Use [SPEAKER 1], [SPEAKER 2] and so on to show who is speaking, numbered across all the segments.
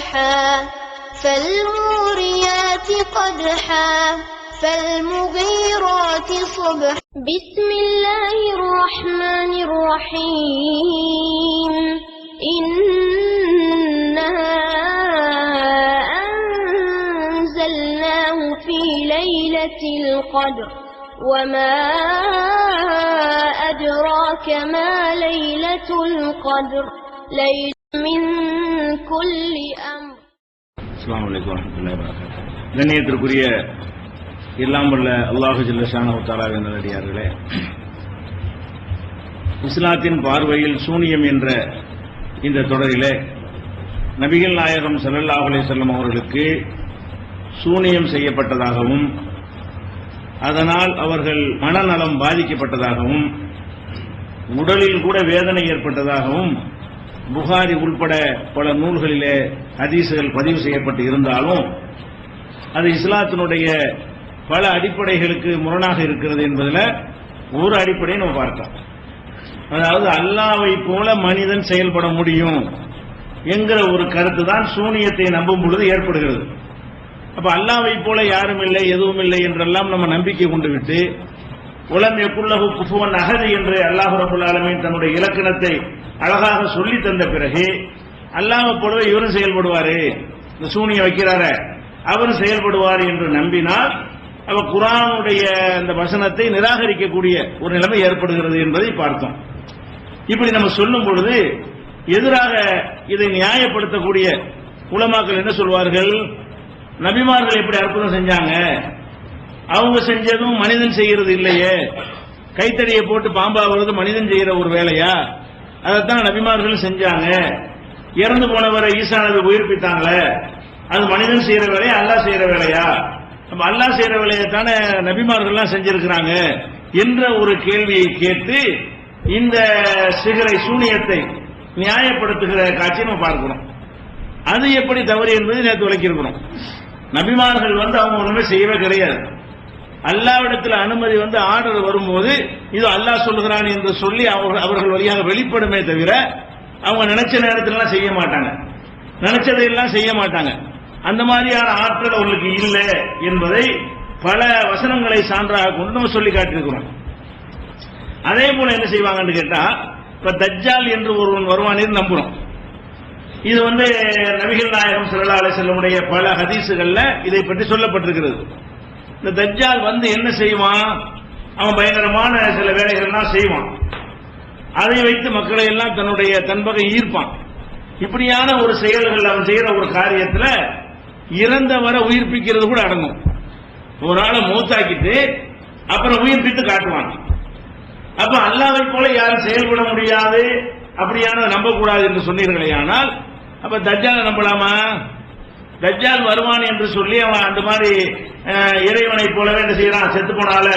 [SPEAKER 1] صبحا فالموريات قدحا فالمغيرات صبحا. بسم الله الرحمن الرحيم. إنا أنزلناه في ليلة القدر وما أدراك ما ليلة القدر ليلة من كل أمر.
[SPEAKER 2] السلام عليكم ورحمة الله وبركاته. கண்ணியத்திற்குரிய எல்லாம் வல்ல அல்லாஹு ஜல்ல ஷானஹு தஆலா நல்லடியார்களே, இஸ்லாத்தின் பார்வையில் சூனியம் என்ற இந்த தொடரிலே நபிகள் நாயகம் ஸல்லல்லாஹு அலைஹி வஸல்லம் அவர்களுக்கு சூனியம் செய்யப்பட்டதாகவும் அதனால் அவர்கள் மனநலம் பாதிக்கப்பட்டதாகவும் உடலில் கூட வேதனை ஏற்பட்டதாகவும் புகாரி உள்பட பல நூல்களிலே ஹதீசுகள் பதிவு செய்யப்பட்டு இருந்தாலும் அது இஸ்லாத்தினுடைய பல அடிப்படைகளுக்கு முரணாக இருக்கிறது என்பதில் ஒரு அடிப்படையை நம்ம பார்க்கலாம். அதாவது அல்லாஹ்வை போல மனிதன் செயல்பட முடியும் என்கிற ஒரு கருத்து தான் சூனியத்தை நம்பும் பொழுது ஏற்படுகிறது. அப்ப அல்லாஹ்வை போல யாரும் இல்லை எதுவும் இல்லை என்றெல்லாம் நம்ம நம்பிக்கை கொண்டு விட்டு உலம் யகுல்லஹு குஃபுவன் அஹத் என்று அல்லாஹ் ரப்பல் ஆலமீன் தன்னுடைய இலக்கணத்தை அழகாக சொல்லி தந்த பிறகு அல்லாஹ்வை போலவே இவரும் செயல்படுவாரு, இந்த சூனியம் வைக்கிறாரு அவரும் செயல்படுவார் என்று நம்பினால் அவ குர்ஆனுடைய அந்த வசனத்தை நிராகரிக்கக்கூடிய ஒரு நிலைமை ஏற்படுகிறது என்பதை பார்த்தோம். இப்படி நம்ம சொல்லும் பொழுது எதிராக இதை நியாயப்படுத்தக்கூடிய உலமாக்கள் என்ன சொல்வார்கள்? நபிமார்கள் எப்படி அற்புதம் செஞ்சாங்க, அவங்க செஞ்சதும் மனிதன் செய்யறது இல்லையே, கைத்தடியை போட்டு பாம்பாவது மனிதன் செய்யற ஒரு வேலையா, அதைத்தான் நபிமார்கள் செஞ்சாங்க. இறந்து போனவரை ஈசா நபி உயிர்ப்பித்தாங்களே, அது மனிதன் செய்யற வேலையா அல்லாஹ் செய்யற வேலையா? நம்ம அல்லாஹ் செய்யற வேலையைத்தானே நபிமார்கள்லாம் செஞ்சிருக்கிறாங்க என்ற ஒரு கேள்வியை கேட்டு இந்த சிகரை சூனியத்தை நியாயப்படுத்துகிற காட்சியை நம்ம பார்க்கிறோம். அது எப்படி தவறு என்பதை நேற்று விளக்கியிருக்கிறோம். நபிமார்கள் அவங்க ஒண்ணுமே செய்யவே கிடையாது. அல்லாஹ்விடத்தில் அனுமதி ஆர்டர் வரும்போது இது அல்லாஹ் சொல்லுகிறான் என்று சொல்லி அவர்கள் வழியாக வெளிப்படுமே தவிர அவங்க நினைச்ச நேரத்திலாம் செய்ய மாட்டாங்க, நினைச்சதையெல்லாம் செய்ய மாட்டாங்க. அந்த மாதிரியான ஆற்றல் அவர்களுக்கு இல்லை என்பதை பல வசனங்களை சான்றாக கொண்டு நம்ம சொல்லி காட்டியிருக்கிறோம். அதே போல என்ன செய்வாங்கன்னு கேட்டா, இப்ப தஜ்ஜால் என்று ஒருவன் வருவான் என்று நம்புறோம். இது நபிகள் நாயகம் ஸல்லல்லாஹு அலைஹி வஸல்லம் பல ஹதீசுகள்ல இதை பற்றி சொல்லப்பட்டிருக்கிறது. இந்த தஜ்ஜால் என்ன செய்வான்? அவன் பயங்கரமான சில வேலைகள்லாம் செய்வான். அதை வைத்து மக்களை எல்லாம் தன் பக்கம் ஈர்ப்பான். இப்படியான ஒரு செயல்கள் அவன் செய்யற ஒரு காரியத்துல இறந்தவரை உயிர்ப்பிக்கிறது கூட அடங்கும். ஒரு ஆளை மௌத்தாக்கிட்டு அப்புறம் உயிர்ப்பித்து காட்டுவான். அப்ப அல்லாஹ்வை போல யாரும் செயல்பட முடியாது, அப்படியான நம்பக்கூடாது என்று சொன்னீர்களே. ஆனால் அப்ப தஜ்ஜாலை நம்பலாமா? தஜ்ஜால் வருவான் என்று சொல்லி அவன் அந்த மாதிரி இறைவனை போலவே என்ன செய்யறான், செத்து போனால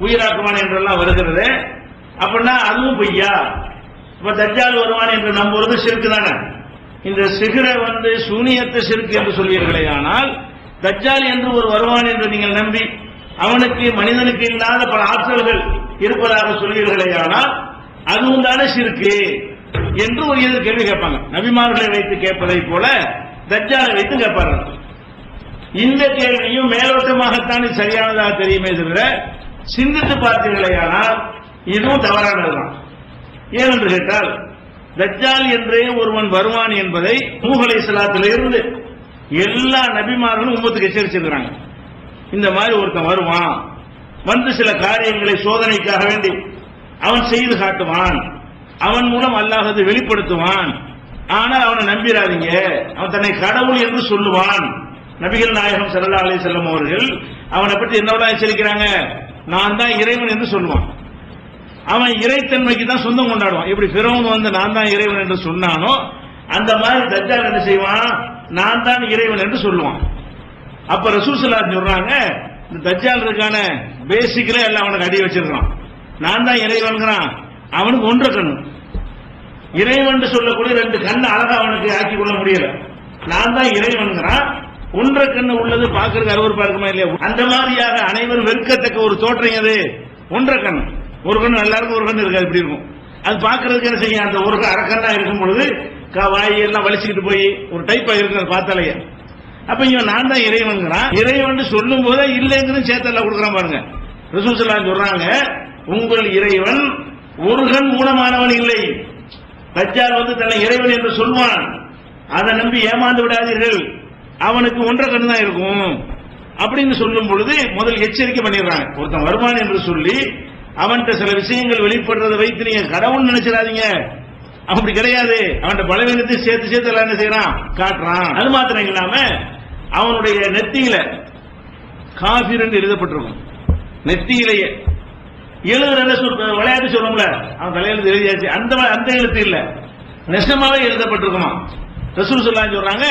[SPEAKER 2] உயிராக்குவான் என்றெல்லாம் வருகிறது. அப்படின்னா அதுவும் பொய்யா? இப்ப தஜ்ஜால் வருவான் என்று நம்புவது ஷிர்க் தானே. இந்த சிகரை சூனியத்தை ஷிர்க் என்று சொல்வீர்களே. ஆனால் தஜ்ஜால் என்று ஒரு வருவான் என்று நீங்கள் நம்பி அவனுக்கு மனிதனுக்கு இல்லாத பல ஆற்றல்கள் இருப்பதாக சொல்வீர்களே. ஆனால் அதுவும் தானே ஷிர்க் என்று ஒரு கேள்வி கேட்பாங்க. நபிமார்களை வைத்து கேட்பதை போல தஜ்ஜாலை வைத்து கேட்பார்கள். இந்த கேள்வியும் மேலோட்டமாகத்தான் சரியானதாக தெரியுமே தவிர சிந்தித்து பார்த்தீர்களேயானால் இதுவும் தவறானதுதான். ஏனென்று கேட்டால் தஜ்ஜால் என்றே ஒருவன் வருவான் என்பதை நூஹ் அலைஹிஸ்ஸலாத்திலிருந்து எல்லா நபிமார்களும் உம்மத்துக்கு எச்சரிச்சிருக்கிறாங்க. இந்த மாதிரி ஒருத்தன் வருவான், சில காரியங்களை சோதனைக்காக வேண்டி அவன் செய்து காட்டுவான், அவன் மூலம் அல்லாஹ் வெளிப்படுத்துவான். ஆனால் அவனை நம்பிராதீங்க, அவன் தன்னை கடவுள் என்று சொல்லுவான். நபிகள் நாயகம் ஸல்லல்லாஹு அலைஹி வஸல்லம் அவர்கள் அவனை பற்றி என்னோட எச்சரிக்கிறாங்க, நான் தான் இறைவன் என்று சொல்லுவான். அவன் இறைத்தன்மைக்கு தான் சொந்தம் கொண்டாடுவான். எப்படி ஃபிரௌன் நான் தான் இறைவன் என்று சொன்னானோ அந்த மாதிரி தஜ்ஜால் என்ன செய்வான், நான் தான் இறைவன் என்று சொல்லுவான். அப்ப ரசூல் ஸல்லல்லாஹு அலைஹி வஸல்லம் சொல்றாங்க, இந்த தஜ்ஜால் இருக்கான பேசிக்கலா எல்லாம் அவனுக்கு அடி வச்சிருக்கான். நான் தான் இறைவன்கிறான், அவனுக்கு ஒன்றரை கண்ணு. இறைவன் சொல்லக்கூடிய ரெண்டு கண்ணு அழகா அவனுக்கு ஆக்கி கொள்ள முடியல. நான் தான் இறைவன்கிறான், ஒன்றரை கண்ணு உள்ளது பார்க்கறதுக்கு அருவருப்பா இருக்குமா இல்லையா? அந்த மாதிரியாக அனைவரும் வெறுக்கத்தக்க ஒரு தோற்றம் அது ஒன்றரை கண்ணு. ஒரு கண்ணு நல்லா இருக்கும், ஒரு கண்ணு இருக்காது, இப்படி இருக்கும். அது பார்க்கறதுக்கு என்ன செய்யும், அந்த ஒரு அரக்கண்ணா இருக்கும் பொழுது வாயெல்லாம் வலிச்சுக்கிட்டு போய் ஒரு டைப்பா இருக்கிற பார்த்தாலேயே. அப்ப இவன் நான் தான் இறைவன்கிறான். இறைவன் சொல்லும் போதே இல்லைங்கிறது சேர்த்தெல்லாம் கொடுக்குறான் பாருங்க. ரசூல் ஸல்லல்லாஹு அலைஹி சொல்றாங்க, உங்கள் இறைவன் ஒரு கண் மூலமானவன் இல்லை. தஜ்ஜால் வந்து தன்னை இறைவன் என்று சொல்வான், அதை நம்பி ஏமாந்து விடாதீர்கள், அவனுக்கு ஒன்றரை கண் தான் இருக்கும் அப்படின்னு சொல்லும் பொழுது முதல் எச்சரிக்கை பண்ணிடுறாங்க. ஒருத்தன் வருவான் என்று சொல்லி அவன்கிட்ட சில விஷயங்கள் வெளிப்படுறதை வைத்து நீங்க கடவுள் நினைச்சிடாதீங்க, அப்படி கிடையாது. அவன் பலவீனத்தை சேர்த்து சேர்த்து எல்லாம் என்ன செய்யறான், காட்டுறான். அது மாத்திரம் இல்லாம அவனுடைய நெத்தியில காபிர் என்று எழுதப்பட்டிருக்கும். நெத்தியிலேயே எழுதுற விளையாட்டு சொல்லும்ல, அவன் தலையெழுத்து எழுதியாச்சு, அந்த எழுத்து இல்ல, நெசமாவே எழுதப்பட்டிருக்குமா. ரசூல் ஸல்லல்லாஹு சொல்றாங்க,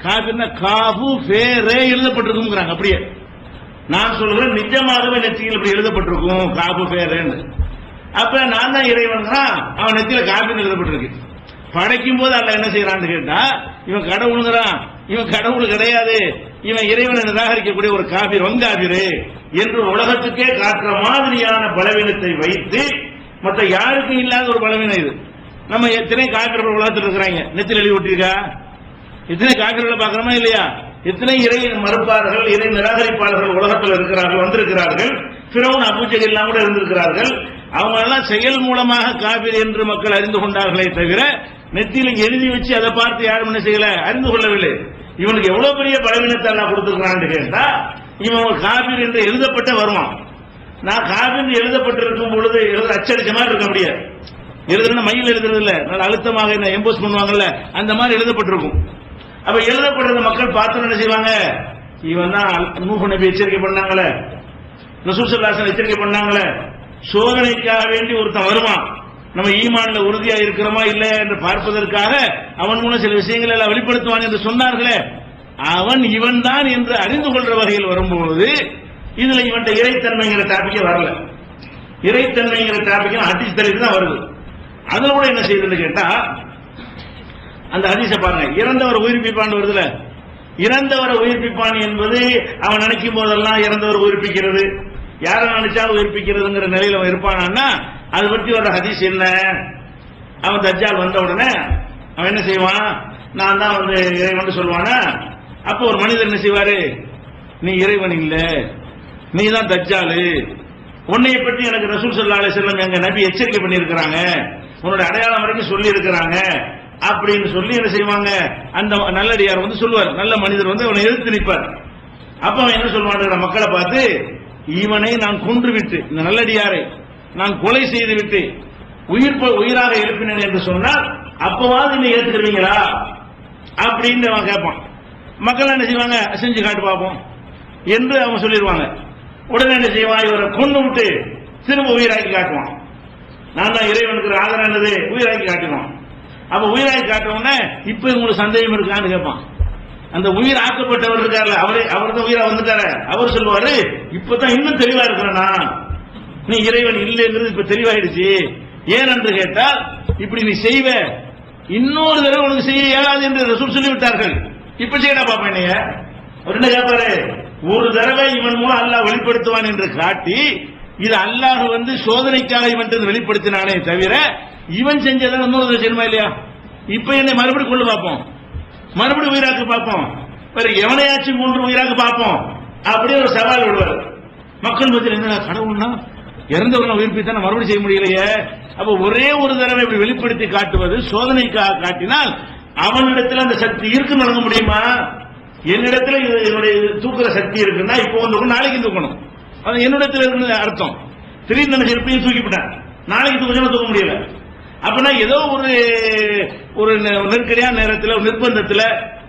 [SPEAKER 2] காபிர்னா காபு ஃபேரே எழுதப்பட்டிருக்கும். அப்படியே நான் சொல்றேன், நிஜமாகவே நெத்தியில் இப்படி எழுதப்பட்டிருக்கும் காபு ஃபேரேன்னு. அப்ப நான் தான் இறைவன்கிறான், அவன் நெத்தியில காபின்னு எழுதப்பட்டிருக்கு. படைக்கும் போது அல்ல என்ன செய்யறான்னு கேட்டா, இவன் கடவுளுங்கிறான், இவன் கடவுள் கிடையாது, இவன் இறைவனை நிராகரிக்கக்கூடிய ஒரு காபிர், வங்காபிரு என்று உலகத்துக்கே காட்டுற மாதிரியான பலவீனத்தை வைத்து, மற்ற யாருக்கும் இல்லாத ஒரு பலவீனம் இது. நம்ம எத்தனை காபிர்கள் உலகத்தில் இருக்கிறாங்க, நெத்தியில் எழுதி விட்டிருக்கா? எத்தனை காபிர்களை பார்க்கிறோமா இல்லையா? எத்தனை இறை மறுப்பார்கள், இறை நிராகரிப்பாளர்கள் உலகத்தில் இருக்கிறார்கள், வந்திருக்கிறார்கள். ஃபிரௌன், அபூஜஹல் எல்லாம் கூட இருந்திருக்கிறார்கள். அவங்க எல்லாம் செயல் மூலமாக காபிர் என்று மக்கள் அறிந்து கொண்டார்களே தவிர நெத்தியில எழுதி வச்சு அதை பார்த்து யாரும் என்ன செய்யல, அறிந்து கொள்ளவில்லை. இவனுக்கு எவ்வளவு பெரிய பலவீனத்தை எல்லாம் கொடுத்துருக்கான்னு கேட்டா, இவன் காபிர் என்று எழுதப்பட்ட வருவான். நான் காபிர் எழுதப்பட்டிருக்கும் பொழுது அச்சடிச்ச மாதிரி இருக்க முடியாது. எழுதுனா மையில் எழுதுறது இல்ல, நல்ல அழுத்தமாக என்ன எம்போஸ் பண்ணுவாங்கல்ல, அந்த மாதிரி எழுதப்பட்டிருக்கும். அப்ப எழுதப்படுறத மக்கள் பார்த்து என்ன செய்வாங்க, இவன் தான் நூஹ் நபி எச்சரிக்கை பண்ணாங்களே, ரசூல் ஸல்லல்லாஹு அலைஹி எச்சரிக்கை பண்ணாங்களே, சோதனைக்காக வேண்டி ஒருத்தன் வருவான், நம்ம ஈமான்ல உறுதியா இருக்கிறோமா இல்ல என்று பார்ப்பதற்காக அவன் மூலம் சில விஷயங்களை எல்லாம் வெளிப்படுத்துவான் என்று சொன்னார்களே, அவன் இவன் தான் என்று அறிந்து கொள்ற வகையில் வரும்போது இதுல இவன்ட்ட இறைத்தன்மைங்கிற டாபிக்கே வரல. இறைத்தன்மைங்கிற டாபிக் அடிச்சு தள்ளிட்டு தான் வருது. அதுல கூட என்ன செய்யுதுன்னு கேட்டா, அந்த ஹதீஸை பாருங்க, இறந்தவர் உயிர்ப்பிப்பான் வருதுல, இறந்தவரை உயிர்ப்பிப்பான் என்பது அவன் நினைக்கும் போதெல்லாம் இறந்தவர் உயிர்ப்பிக்கிறது, யாரை நினைச்சாலும் உயிர்ப்பிக்கிறதுங்கிற நிலையில அவன் இருப்பானா, அதை பற்றி வர்ற ஹதீஸ் என்ன? அவன் தஜ்ஜால் வந்த உடனே அவன் என்ன செய்வான், நான் தான் வந்து இறைவன் சொல்லுவானா. அப்ப ஒரு மனிதர் என்ன செய்வாரு, நீ இறைவன் இல்ல, நீ தான் தஜ்ஜாலு, உன்னைய பற்றி எனக்கு ரசூல் ஸல்லல்லாஹு அலைஹி வஸல்லம் எங்க நபி எச்சரிக்கை பண்ணியிருக்கிறாங்க, உன்னோட அடையாளம் வரைக்கும் சொல்லி இருக்கிறாங்க அப்படின்னு சொல்லி என்ன செய்வாங்க, அந்த நல்லடியார் வந்து சொல்லுவார், நல்ல மனிதர் வந்து அவனை எதிர்த்து நிற்பார். அப்ப அவன் என்ன சொல்லுவான், மக்களை பார்த்து, இவனை நான் கொன்று விட்டு, இந்த நல்லடியாரை நான் கொலை செய்து விட்டு உயிராக எழுப்பினேன் என்று சொன்னால் அப்பவாது நீ ஏற்றுக்கிறீங்களா அப்படின்னு அவன் கேட்பான். மக்கள் என்ன செய்வாங்க, செஞ்சு காட்டு பார்ப்போம் என்று அவன் சொல்லிடுவாங்க. உடனே என்ன செய்வான், இவரை கொண்டு விட்டு திரும்ப உயிராக்கி காட்டுவான். நான் தான் இறைவனுக்கு ஆதரவானது, உயிராக்கி காட்டுவான். அப்ப உயிராக்கி காட்டுவோம்னா இப்ப உங்களுக்கு சந்தேகம் இருக்கான்னு கேட்பான். அந்த உயிர் ஆக்கப்பட்டவர் இருக்காருல்ல, அவர் தான் உயிரா வந்துட்டாரு, அவர் சொல்லுவாரு, இப்பதான் இன்னும் தெளிவா இருக்கிறனா, நீ இறைவன் இல்லைங்கிறது இப்ப தெளிவாயிடுச்சு. ஏன் என்று கேட்டால், இப்படி நீ செய்வ, இன்னொரு தடவை உனக்கு செய்ய இயலாது என்று ரசூல் சொல்லிவிட்டார்கள், இப்ப செய்யடா பாப்பா. என்னைய அவர் என்ன கேட்பாரு, ஒரு தடவை இவன் மூலம் அல்லாஹ் வெளிப்படுத்துவான் என்று காட்டி, இது அல்லாஹ் வந்து சோதனைக்காக இவன் வெளிப்படுத்தினானே தவிர இவன் செஞ்சதை இன்னொரு செய்யணுமா இல்லையா? இப்ப என்னை மறுபடியும் கொண்டு பார்ப்போம், மறுபடியும் உயிராக்க பார்ப்போம், வேற எவனையாச்சும் கொண்டு உயிராக்க பார்ப்போம், அப்படியே ஒரு சவால் விடுவார். மக்கள் மத்தியில் என்ன, கடவுள்னா இறந்தவர்கள் உயிர்ப்பித்தான் மறுபடியும் செய்ய முடியலையே. அப்ப ஒரே ஒரு தடவை இப்படி வெளிப்படுத்தி காட்டுவது சோதனைக்காக காட்டினால் அவனிடத்தில் அந்த சக்தி இருக்குன்னு வழங்க முடியுமா? என்னிடத்துல என்னுடைய தூக்குற சக்தி இருக்குன்னா இப்போ வந்து நாளைக்கு தூக்கணும், அது என்னிடத்தில் இருக்கு அர்த்தம். திடீர்னு எப்பயும் தூக்கிவிட்டேன், நாளைக்கு தூக்க தூக்க முடியல. அப்பனா ஏதோ ஒரு நெருக்கடியான நேரத்தில், ஒரு நிர்பந்தத்தில்,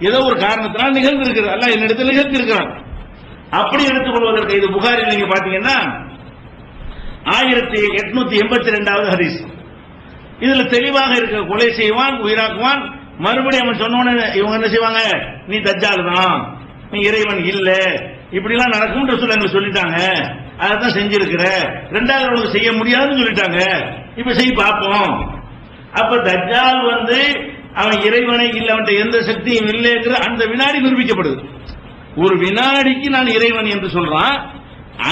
[SPEAKER 2] ஏதோ ஒரு காரணத்தினால் நிகழ்ந்து இருக்கிறது, அல்ல என்னிடத்தில் நிகழ்த்தி இருக்கிறான். அப்படி எடுத்துக்கொள்வதற்கு இது புகாரில் நீங்க பாத்தீங்கன்னா 1882வது ஹதீஸ். இதுல தெளிவாக இருக்க, கொலை செய்வான், உயிராக்குவான், மறுபடியும் அவன் சொன்னோன்னு இவங்க என்ன செய்வாங்க, நீ தஜ்ஜால் தான், நீ இறைவன் இல்ல, இப்படி எல்லாம் நடக்கும் சொல்லிட்டாங்க, அதான் செஞ்சிருக்கிற, ரெண்டாவது உனக்கு செய்ய முடியாதுன்னு சொல்லிட்டாங்க, இப்ப செய் பார்ப்போம். அப்ப தஜ்ஜால் வந்து அவன் இறைவனை இல்ல, அவன் எந்த சக்தியும் இல்லைங்கிற அந்த வினாடி நிரூபிக்கப்படுது. ஒரு வினாடிக்கு நான் இறைவன் என்று சொல்றான்,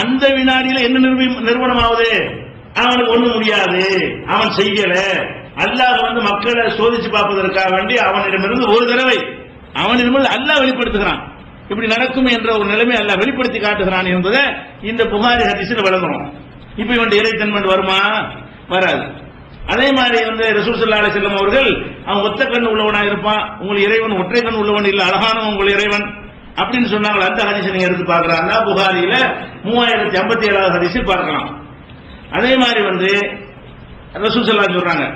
[SPEAKER 2] அந்த வினாடியில என்ன நிறுவனம் ஆகுது, அவனுக்கு ஒண்ணு முடியாது, அவன் செய்யல. அல்லாஹ் வந்து மக்களை சோதிச்சு பார்ப்பதற்காக வேண்டி அவனிடமிருந்து ஒரு தடவை அவனிடமிருந்து அல்லாஹ் வெளிப்படுத்துகிறான். இப்படி நடக்கும் என்ற ஒரு நிலைமை அல்லாஹ் வெளிப்படுத்தி காட்டுகிறான் என்பதை இந்த புகாரி ஹதீஸில் விளங்குறோம். இப்ப இவன் இறைத்தன்மை வருமா? வராது. அதே மாதிரி வந்து ரசூல் ஸல்லல்லாஹு அலைஹி வஸல்லம் அவர்கள் அவன் ஒத்த கண் உள்ளவனா இருப்பான், உங்கள் இறைவன் ஒற்றை கண் உள்ளவன் இல்ல, அழகானவன் உங்கள் இறைவன் அப்படின்னு சொன்னாங்க. அந்த ஹதீஸை நீங்க எடுத்து பார்க்கறாங்க, புகாரியில 3057வது ஹதீஸில் பார்க்கலாம். அதே மாதிரி வந்து ரசூல் ஸல்லல்லாஹு சொல்றாங்க,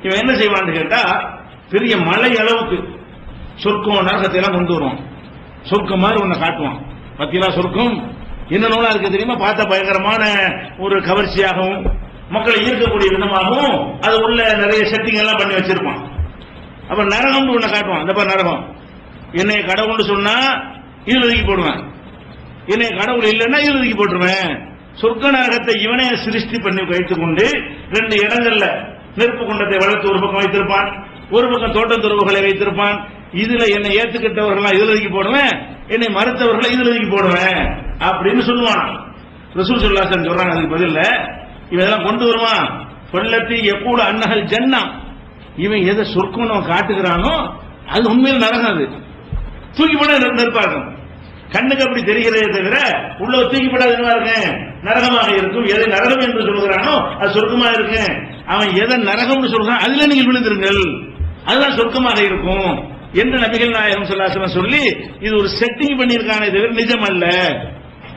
[SPEAKER 2] இவன் என்ன செய்வான்னு கேட்டா பெரிய மலை அளவுக்கு சொர்க்கம் நரகத்தை எல்லாம் கொண்டு வருவான். சொர்க்கம் மாதிரி ஒன்ன காட்டுவான். பத்தியெல்லாம் சொர்க்கம் என்ன நூலா இருக்கு தெரியுமா? பார்த்தா பயங்கரமான ஒரு கவர்ச்சியாகவும் மக்களை ஈர்க்கக்கூடிய விதமாகவும் அது உள்ள நிறைய செட்டிங் எல்லாம் பண்ணி வச்சிருப்பான். அப்ப நரகம் ஒண்ணு காட்டுவான். அந்த நரகம் என்னை கடவுள்னு சொன்னா இதுல ஒதுக்கி போடுவேன், என்னை கடவுள் இல்லைன்னா இதுல ஒதுக்கி போட்டுருவேன். சொர்க்க நரகத்தை இவனே சிருஷ்டி பண்ணி வைத்துக் கொண்டு 2 இடங்கள்ல நெருப்பு குண்டத்தை வளர்த்து ஒரு பக்கம் வைத்திருப்பான், ஒரு பக்கம் தோட்டம் துறவுகளை வைத்திருப்பான். இதுல என்னை ஏத்துக்கிட்டவர்களா இதுல ஒதுக்கி போடுவேன், என்னை மறுத்தவர்களை இதுல ஒதுக்கி போடுவேன் அப்படின்னு சொல்லுவான். ரசூல் ஸல்லல்லாஹு அலைஹி வஸல்லம் சொல்றாங்க, அதுக்கு பதில்ல இவன் கொண்டு வருவான். கொல்லத்தி எப்பூட அன்னஹல் ஜன்னா, இவன் எதை சொர்க்கம் அவன் காட்டுகிறானோ அது உண்மையில் நரகம். அது தூக்கி போட நெருப்பாகும். கண்ணுக்கு அப்படி தெரிகிறதே தவிர உள்ள தூக்கி போடாது என்ன இருக்கு? நரகமாக இருக்கும். எதை நரகம் என்று சொல்கிறானோ அது சொர்க்கமாக இருக்கு. அவன் எதை நரகம்னு சொல்றான் அதுல நீங்கள் விழுந்திருங்கள், அதுதான் சொர்க்கமாக இருக்கும் என்று நபிகள் நாயகம் ஸல்லல்லாஹு அலைஹி வஸல்லம் சொல்லி இது ஒரு செட்டிங் பண்ணியிருக்கானே தவிர நிஜம் அல்ல.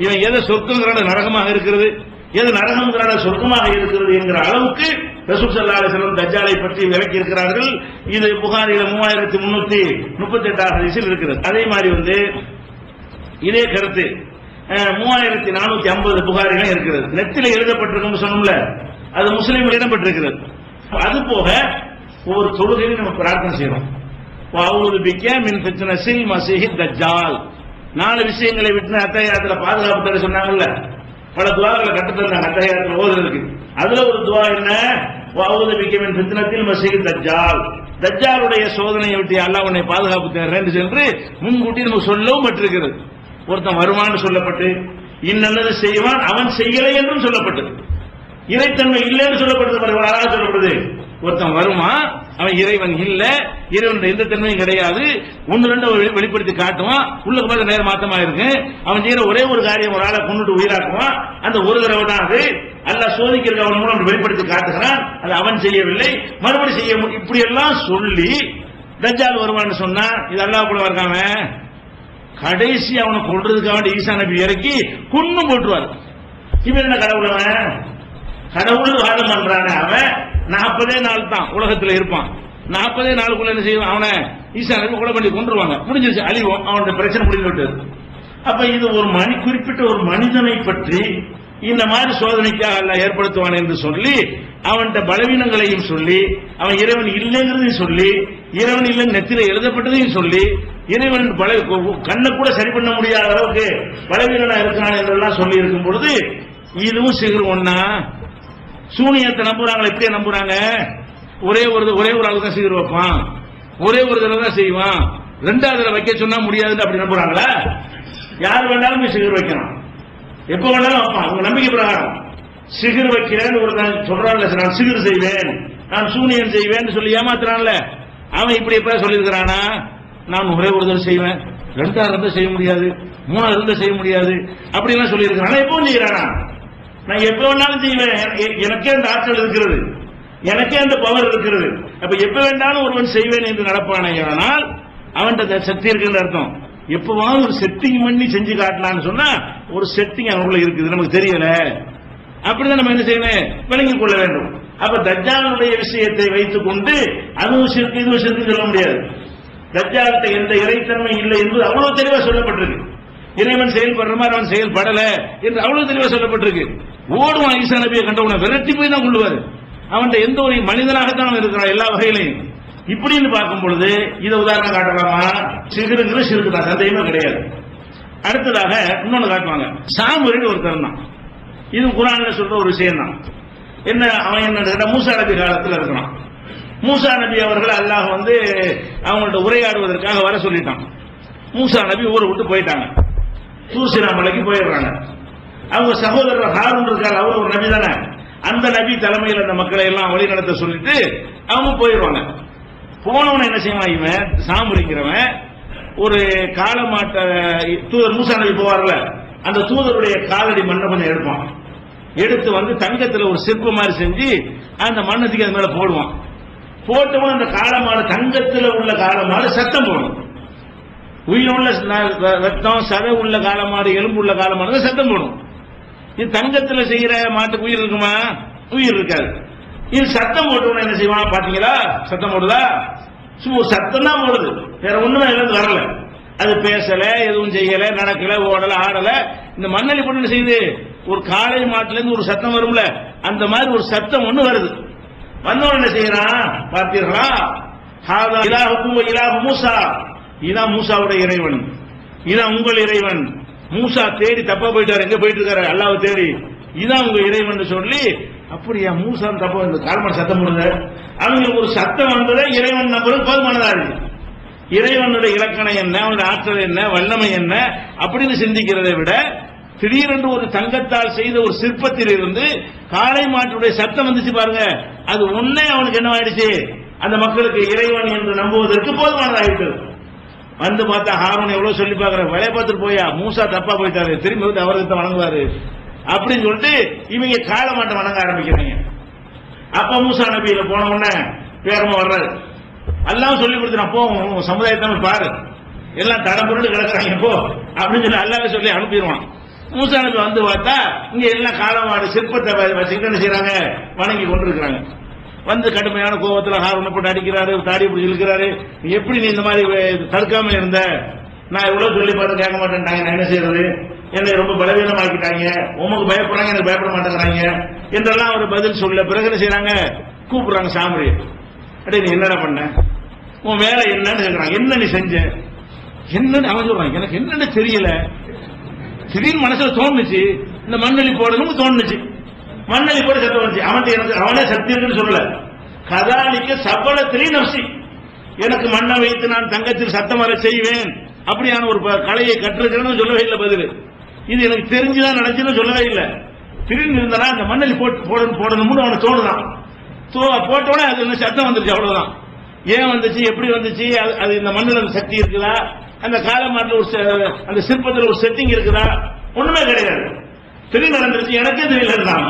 [SPEAKER 2] இவன் எதை சொர்க்கங்கிறான நரகமாக இருக்கிறது, எது நரகங்கிறான சொர்க்கமாக இருக்கிறது என்கிற அளவுக்கு ரசூல் ஸல்லல்லாஹு அலைஹி வஸல்லம் தஜ்ஜாலை பற்றி விளக்கி இருக்கிறார்கள். இது புகாரில 3338 ஹதீஸில் இருக்கிறது. அதே மாதிரி வந்து இதே கருத்து 3450 புகாரில இருக்கிறது. நெத்தில எழுதப்பட்டிருக்கும் சொன்னோம்ல, அது முஸ்லிமில் இடம்பெற்றிருக்கிறது. அது போக ஒவ்வொரு தொழுகையும் நம்ம பிரார்த்தனை செய்யறோம். வஅஊது பிக்க மின் ஃபித்னஸில் மஸீஹித் தஜ்ஜால். 4 விஷயங்களை விட்டு அத்தஹியாத்துல பாதுகாப்பு தர சொன்னாங்கல்ல, பல துஆக்களை கற்று தந்தாங்க அத்தஹியாத்துல ஓதுறதுக்கு. அதுல ஒரு துஆ என்ன? வஅஊது பிக்க மின் ஃபித்னஸில் மஸீஹித் தஜ்ஜால். தஜ்ஜாலுடைய சோதனையை விட்டு அல்லாஹ் உன்னை பாதுகாப்பு தர்றேன்னு சொல்லி முன்கூட்டி நமக்கு சொல்லவும் பட்டிருக்கிறது. ஒருத்தன் வருவான்னு சொல்லப்பட்டு இன்னல்லது செய்வான் அவன் செய்யலை என்றும் சொல்லப்பட்டது. இறைத்தன்மை இல்லைன்னு சொல்லப்படுது. ஒருத்தன் வருவான், அவன் இறைவன் இல்ல, இறைவனுடைய எந்த தன்மையும் கிடையாது, 1-2 வெளிப்படுத்தி காட்டுவான். உள்ள பார்த்து நேரம் மாத்தமா இருக்கு. அவன் செய்யற ஒரே ஒரு காரியம் ஒரு ஆளை கொண்டுட்டு உயிராக்குவான். அந்த ஒரு தடவை தான் அது. அல்லாஹ் சோதிக்கிறது அவன் மூலம் வெளிப்படுத்தி காட்டுகிறான். அது அவன் செய்யவில்லை, மறுபடி செய்ய. இப்படி எல்லாம் சொல்லி தஜ்ஜால் வருவான்னு சொன்னா இது அல்லாஹ் கூட இருக்காம கடைசி அவனை கொள்றதுக்காக வேண்டி ஈசா நபி இறக்கி கொன்னு போட்டுருவார். இவன் என்ன கடவுளவன்? கடவுள் வாதம் பண்றான அவன் 40 நாள் தான் உலகத்தில் இருப்பான். 40 நாளுக்குள்ள என்ன செய்வான்? அவனை ஈசா நபி கொலை பண்ணி கொண்டுருவாங்க. முடிஞ்சிருச்சு, அழிவோம், அவனுடைய பிரச்சனை முடிந்து விட்டது. அப்ப இது ஒரு குறிப்பிட்ட ஒரு மனிதனை பற்றி இந்த மாதிரி சோதனைக்காக அல்லாஹ் ஏற்படுத்துவான் என்று சொல்லி அவன்கிட்ட பலவீனங்களையும் சொல்லி அவன் இறைவன் இல்லைங்கிறதையும் சொல்லி இறைவன் இல்லை நெத்தில எழுதப்பட்டதையும் சொல்லி இறைவன் கண்ணை கூட சரி பண்ண முடியாத அளவுக்கு பலவீனனா இருக்கான் என்றெல்லாம் சொல்லி இருக்கும் பொழுது இதுவும் சிகர் ஒன்னா. சூனியத்தை நம்புறாங்க. எப்படியே நம்புறாங்க? ஒரே ஒரு ஆளு தான் சிகர் வைப்பான், ஒரே ஒரு தடவை தான் செய்வான், 2வது தடவை வைக்க சொன்னா முடியாதுன்னு அப்படி நம்புறாங்களா? யார் வேண்டாலும் சிகர் வைக்கணும், எப்ப வேண்டாலும் வைப்பான். அவங்க நம்பிக்கை பிரகாரம் சிகர் வைக்கிறேன்னு ஒரு சொல்றான்ல, நான் சிகர் செய்வேன், நான் சூனியம் செய்வேன் சொல்லி ஏமாத்துறான்ல, அவன் இப்படி எப்ப சொல்லியிருக்கிறானா? நான் ஒரே ஒரு தடவை செய்வேன், 2வது தடவை செய்ய முடியாது, 3வது தடவை செய்ய முடியாது அப்படிலாம் சொல்லியிருக்கிறான். எப்பவும் செய்யறானா? நான் எப்ப வேணாலும் செய்வேன், எனக்கே அந்த ஆற்றல் இருக்கிறது, எனக்கே அந்த பவர் இருக்கிறது. அப்ப எப்ப வேண்டாலும் ஒருவன் செய்வேன் என்று நடப்பானே, ஆனால் அவன்கிட்ட சக்தி இருக்குன்னு அர்த்தம். எப்பவாவது ஒரு செட்டிங் பண்ணி செஞ்சு காட்டலான்னு சொன்னா ஒரு செட்டிங் அவனுக்குள்ள இருக்குது, நமக்கு தெரியல. அப்படிதான் நம்ம என்ன செய்யணும்? விளங்கிக் கொள்ள வேண்டும். அப்ப தஜ்ஜாலுடைய விஷயத்தை வைத்துக் கொண்டு அதுவும் சிறுக்கு இதுவும் சிறுக்கு சொல்ல முடியாது. தஜ்ஜால்கிட்ட எந்த இறைத்தன்மை இல்லை என்பது அவ்வளவு தெளிவா சொல்லப்பட்டிருக்கு. இறைவன் செயல்படுற மாதிரி அவன் செயல்படல என்று அவ்வளவு தெளிவா சொல்லப்பட்டிருக்கு. ஓடுவான், ஈசா நபியை கண்டவனை விரட்டி போய் தான் கொள்ளுவாரு. அவன் எந்த ஒரு மனிதனாகத்தான் இருக்கிறான் எல்லா வகையிலையும். இப்படின்னு பார்க்கும் பொழுது இதை உதாரணம் காட்டலாமா? சிறுங்கிறது சிறுக்கு தான், சந்தேகமே கிடையாது. அடுத்ததாக இன்னொன்னு காட்டுவாங்க. சாமுரின் ஒருத்தர் தான். இது குர்ஆன்ல சொல்ற ஒரு விஷயம் தான். என்ன அவன் என்ன மூசா நபி காலத்தில் இருக்கிறான். மூசா நபி அவர்கள் அல்லாஹ் அவங்கள்ட்ட உரையாடுவதற்காக வர சொல்லிட்டான். மூசா நபி ஊரை விட்டு போயிட்டாங்க, தூர் சீனா மலைக்கு போயிடுறாங்க. அவங்க சகோதரர் ஹாரூன் இருக்காரு, அவர் ஒரு நபி தானே, அந்த நபி தலைமையில் அந்த மக்களை எல்லாம் வழி நடத்த சொல்லிட்டு அவங்க போயிடுவாங்க. போனவன என்ன செய்வான், இவன் சாமுரிக்கிறவன் ஒரு காலமாட்ட தூதர் மூசா நபி போவார்ல, அந்த தூதருடைய காலடி மண்ணை கொஞ்சம் எடுப்பான். எடுத்து வந்து தங்கத்தில் ஒரு சிற்பம் மாதிரி செஞ்சு அந்த மண்ணத்துக்கு அது மேல போடுவான். போட்டவன் அந்த காலமாடு, தங்கத்தில் உள்ள காலமாடு சத்தம் போடும். உயிருள்ள ரத்தம் சதை உள்ள காலமாடு, எலும்பு உள்ள காலமாடு சத்தம் போடும். இது தங்கத்தில் செய்யற மாட்டுக்கு உயிர் இருக்குமா? உயிர் இருக்காது. இது சத்தம் போட்டவன என்ன செய்வான் பாத்தீங்களா? சத்தம் போடுதா? சும்மா சத்தம் தான் போடுது, வேற ஒண்ணுமே இருந்து வரல. அது பேசல, எதுவும் செய்யல, நடக்கல, ஓடல, ஆடல. இந்த மண்ணலி பொண்ணு செய்து ஒரு காளை மாட்டுல இருந்து ஒரு சத்தம் வரும்ல, அந்த மாதிரி ஒரு சத்தம் ஒண்ணு வருது. வந்தவன் என்ன செய்யறான் பார்த்தீர்களா? இலாஹு மூசா, இதான் மூசாவுடைய இறைவன், இதான் உங்கள் இறைவன். மூசா தேடி தப்பா போயிட்டாரு, எங்க போயிட்டு இருக்காரு? அல்லாஹ்வை தேடி. இதான் உங்க இறைவன் சொல்லி, அப்படியா மூசா தப்பா இந்த காலமான சத்தம் போடுங்க. அவங்களுக்கு ஒரு சத்தம் வந்ததை இறைவன் நம்புறது போதுமானதா இருக்கு. இறைவனுடைய இலக்கணம் என்ன, அவனுடைய ஆற்றல் என்ன, வல்லமை என்ன அப்படின்னு சிந்திக்கிறதை விட திடீரென்று ஒரு தங்கத்தால் செய்த ஒரு சிற்பத்தில் இருந்து காளை மாட்டுடைய சத்தம் வந்துச்சு பாருங்க, அது ஒன்னே அவனுக்கு என்ன ஆயிடுச்சு, அந்த மக்களுக்கு இறைவன் என்று நம்புவதற்கு போதுமானதாயிட்டு. வந்து பார்த்தா ஹாரூன் எவ்வளவு சொல்லி பாக்குற, வேலையை பார்த்துட்டு போயா மூசா தப்பா போயிட்டாரு, திரும்பி வந்து அவருக்கு வணங்குவாரு அப்படின்னு சொல்லிட்டு இவங்க காளை மாட்டை வணங்க ஆரம்பிக்கிறாங்க. அப்ப மூசா நபியில போன உடனே வேகமா வர்றாரு. எல்லாம் சொல்லி கொடுத்துறான், போ சமுதாயத்தை பாரு, எல்லாம் தடம்புரண்டு கிடக்குறாங்க போ அப்படின்னு சொல்லி அல்லாவே சொல்லி அனுப்பிடுவான். மூசா நபி வந்து பார்த்தா இங்க எல்லாம் காலமாடு சிற்பத்தை வச்சுக்கிட்டு என்ன செய்யறாங்க, வணங்கி கொண்டிருக்கிறாங்க. வந்து கடுமையான கோபத்துல ஹாரூனை போட்டு அடிக்கிறாரு, தாடி பிடிச்சி இழுக்கிறாரு. எப்படி நீ இந்த மாதிரி தடுக்காம இருந்த, நான் எவ்வளவு சொல்லி பார்த்து கேட்க மாட்டேன்ட்டாங்க, நான் என்ன செய்யறது, என்னை ரொம்ப பலவீனமாக்கிட்டாங்க, உமக்கு பயப்படுறாங்க, எனக்கு பயப்பட மாட்டேங்கிறாங்க என்றெல்லாம் அவர் பதில் சொல்ல. பிறகு என்ன செய்யறாங்க, கூப்பிடுறாங்க சாமரி. அடே நீ என்னடா பண்ண, உன் வேலை என்னன்னு கேட்கறாங்க. என்ன நீ செஞ்ச என்னன்னு அவன் சொல்றான், எனக்கு என்னன்னு தெரியல, திடீர்னு மனசுல தோணுச்சு இந்த மண்ணலி போடணும்னு தோணுச்சு, மண்ணலி போட சத்தம் வந்துச்சு. அவன்கிட்ட எனக்கு அவனே சக்தி இருக்குன்னு சொல்லல, கதாலிக்க சபலத்திலேயே நப்சி, எனக்கு மண்ணை வைத்து நான் தங்கத்தில் சத்தம் வர செய்வேன் அப்படியான ஒரு கலையை கற்றுக்கிறேன்னு சொல்லவே இல்லை பதில். இது எனக்கு தெரிஞ்சுதான் நினைச்சுன்னு சொல்லவே இல்லை. திடீர்னு இருந்தா அந்த மண்ணலி போடணும்னு அவனுக்கு தோணுதான். போட்டோட அது சத்தம் வந்துருச்சு, அவ்வளவுதான். ஏன் வந்துச்சு, எப்படி வந்துச்சு, அது இந்த மண்ணில் அந்த சக்தி இருக்குதா, அந்த காலமாட்டில் அந்த சிற்பத்தில் ஒரு செட்டிங் இருக்குதா, ஒண்ணுமே கிடையாது. திடீர்னு நடந்துருச்சு, எனக்கே தெரியல இருந்தான்.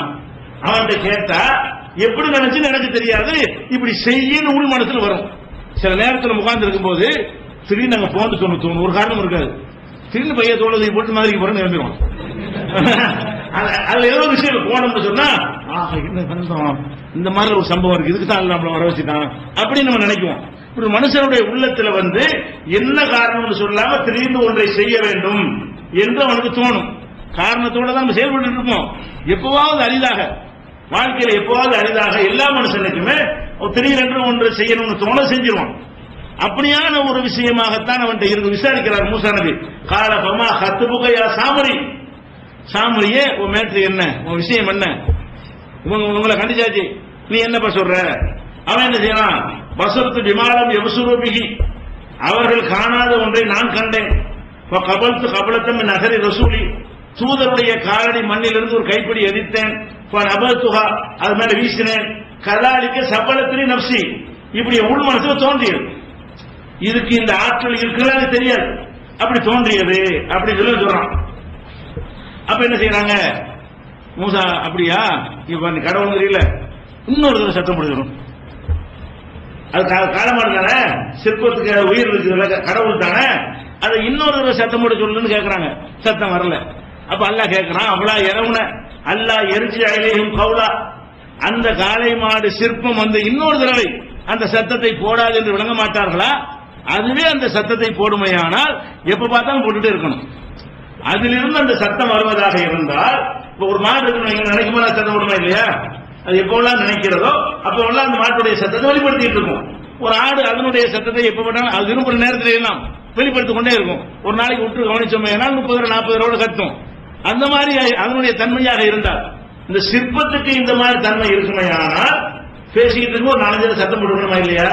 [SPEAKER 2] அவன்கிட்ட கேட்டா எப்படி நினைச்சுன்னு எனக்கு தெரியாது, இப்படி செய்யன்னு உள் மனசுல வரும். சில நேரத்தில் உட்கார்ந்து இருக்கும் போது திடீர்னு நாங்க போன் தோணும், ஒரு காரணம் இருக்காது, திடீர்னு பைய தோணுது போட்டு மாதிரி போறேன்னு எழுந்துருவோம். அதுல ஏதோ விஷயம் போனோம்னு சொன்னா இந்த மாதிரி ஒரு சம்பவம் இருக்கு, இதுக்கு தான் நம்மள வர வச்சுட்டான் அப்படின்னு நம்ம நினைக்குவோம். ஒரு மனுஷனுடைய உள்ளத்துல வந்து என்ன காரணம்னு சொல்லாம திடீர்னு ஒன்றை செய்ய வேண்டும் என்று அவனுக்கு தோணும். காரணத்தோட தான் நம்ம செயல்பட்டு இருப்போம். எப்பவாவது அரிதாக வாழ்க்கையில, எப்பவாவது அரிதாக எல்லா மனுஷனுக்குமே திடீரென்று ஒன்று செய்யணும்னு தோண செஞ்சிருவான். அப்படியான ஒரு விஷயமாகத்தான் அவன்கிட்ட இருந்து விசாரிக்கிறார் மூசா நபி. கால பமா ஹத்துபுகையா சாமரி, சாமரியே உன் மேட்ரு என்ன, உன் விஷயம் என்ன, உங்களை கண்டிச்சாச்சு, நீ என்னப்பா சொல்ற? அவன் என்ன செய்யறான், பசத்து விமானம் எவசுரூபிகி, அவர்கள் காணாத ஒன்றை நான் கண்டேன். கபல்த்து கபலத்தம் நகரி ரசூலி, தூதருடைய காலடி மண்ணிலிருந்து ஒரு கைப்பிடி எதிர்த்தேன். அபத்துகா, அது மேல வீசினேன். கலாலிக்க சபலத்திலே நப்சி, இப்படி உள் மனசுல தோன்றியது. இதுக்கு இந்த ஆற்றல் இருக்கிறது தெரியாது, அப்படி தோன்றியது அப்படி சொல்றான். அப்ப என்ன செய்யறாங்க மூசா, அப்படியா இப்ப கடவுள் தெரியல, இன்னொரு சத்தம் முடிஞ்சிடும். அது காலமாடு தானே, சிற்பத்துக்கு உயிர் இருக்கு, கடவுள் தானே, அதை இன்னொரு சத்தம் போட சொல்லுன்னு கேட்கறாங்க. சத்தம் வரல. அப்ப அல்லாஹ் கேட்கறான், அவளா இரவுன அல்லாஹ் எரிச்சி அயிலையும் கவுலா, அந்த காளை மாடு சிற்பம் வந்து இன்னொரு தடவை அந்த சத்தத்தை போடாது என்று விளங்க மாட்டார்களா? அதுவே அந்த சத்தத்தை போடுமையானால் எப்ப பார்த்தாலும் போட்டுட்டே இருக்கணும். அதிலிருந்து அந்த சத்தம் வருவதாக இருந்தால், இப்ப ஒரு மாடு நினைக்கும் போது சத்தம் போடுமா இல்லையா? அது எப்பெல்லாம் நினைக்கிறதோ அப்பெல்லாம் அந்த மாட்டுடைய சத்தத்தை வெளிப்படுத்திட்டு இருக்கும். ஒரு ஆடு அதனுடைய சத்தத்தை எப்ப பண்ணாலும் அது விரும்புற நேரத்தில் எல்லாம் வெளிப்படுத்திக் கொண்டே இருக்கும். ஒரு நாளைக்கு விட்டு கவனிச்சோமே 30-40 கத்தும். அந்த மாதிரி அதனுடைய தன்மையாக இருந்தால், இந்த சிற்பத்துக்கு இந்த மாதிரி தன்மை இருக்குமே, ஆனால் பேசிக்கிட்டு இருக்கும் ஒரு 4 சத்தம் போட்டுக்கணுமா இல்லையா?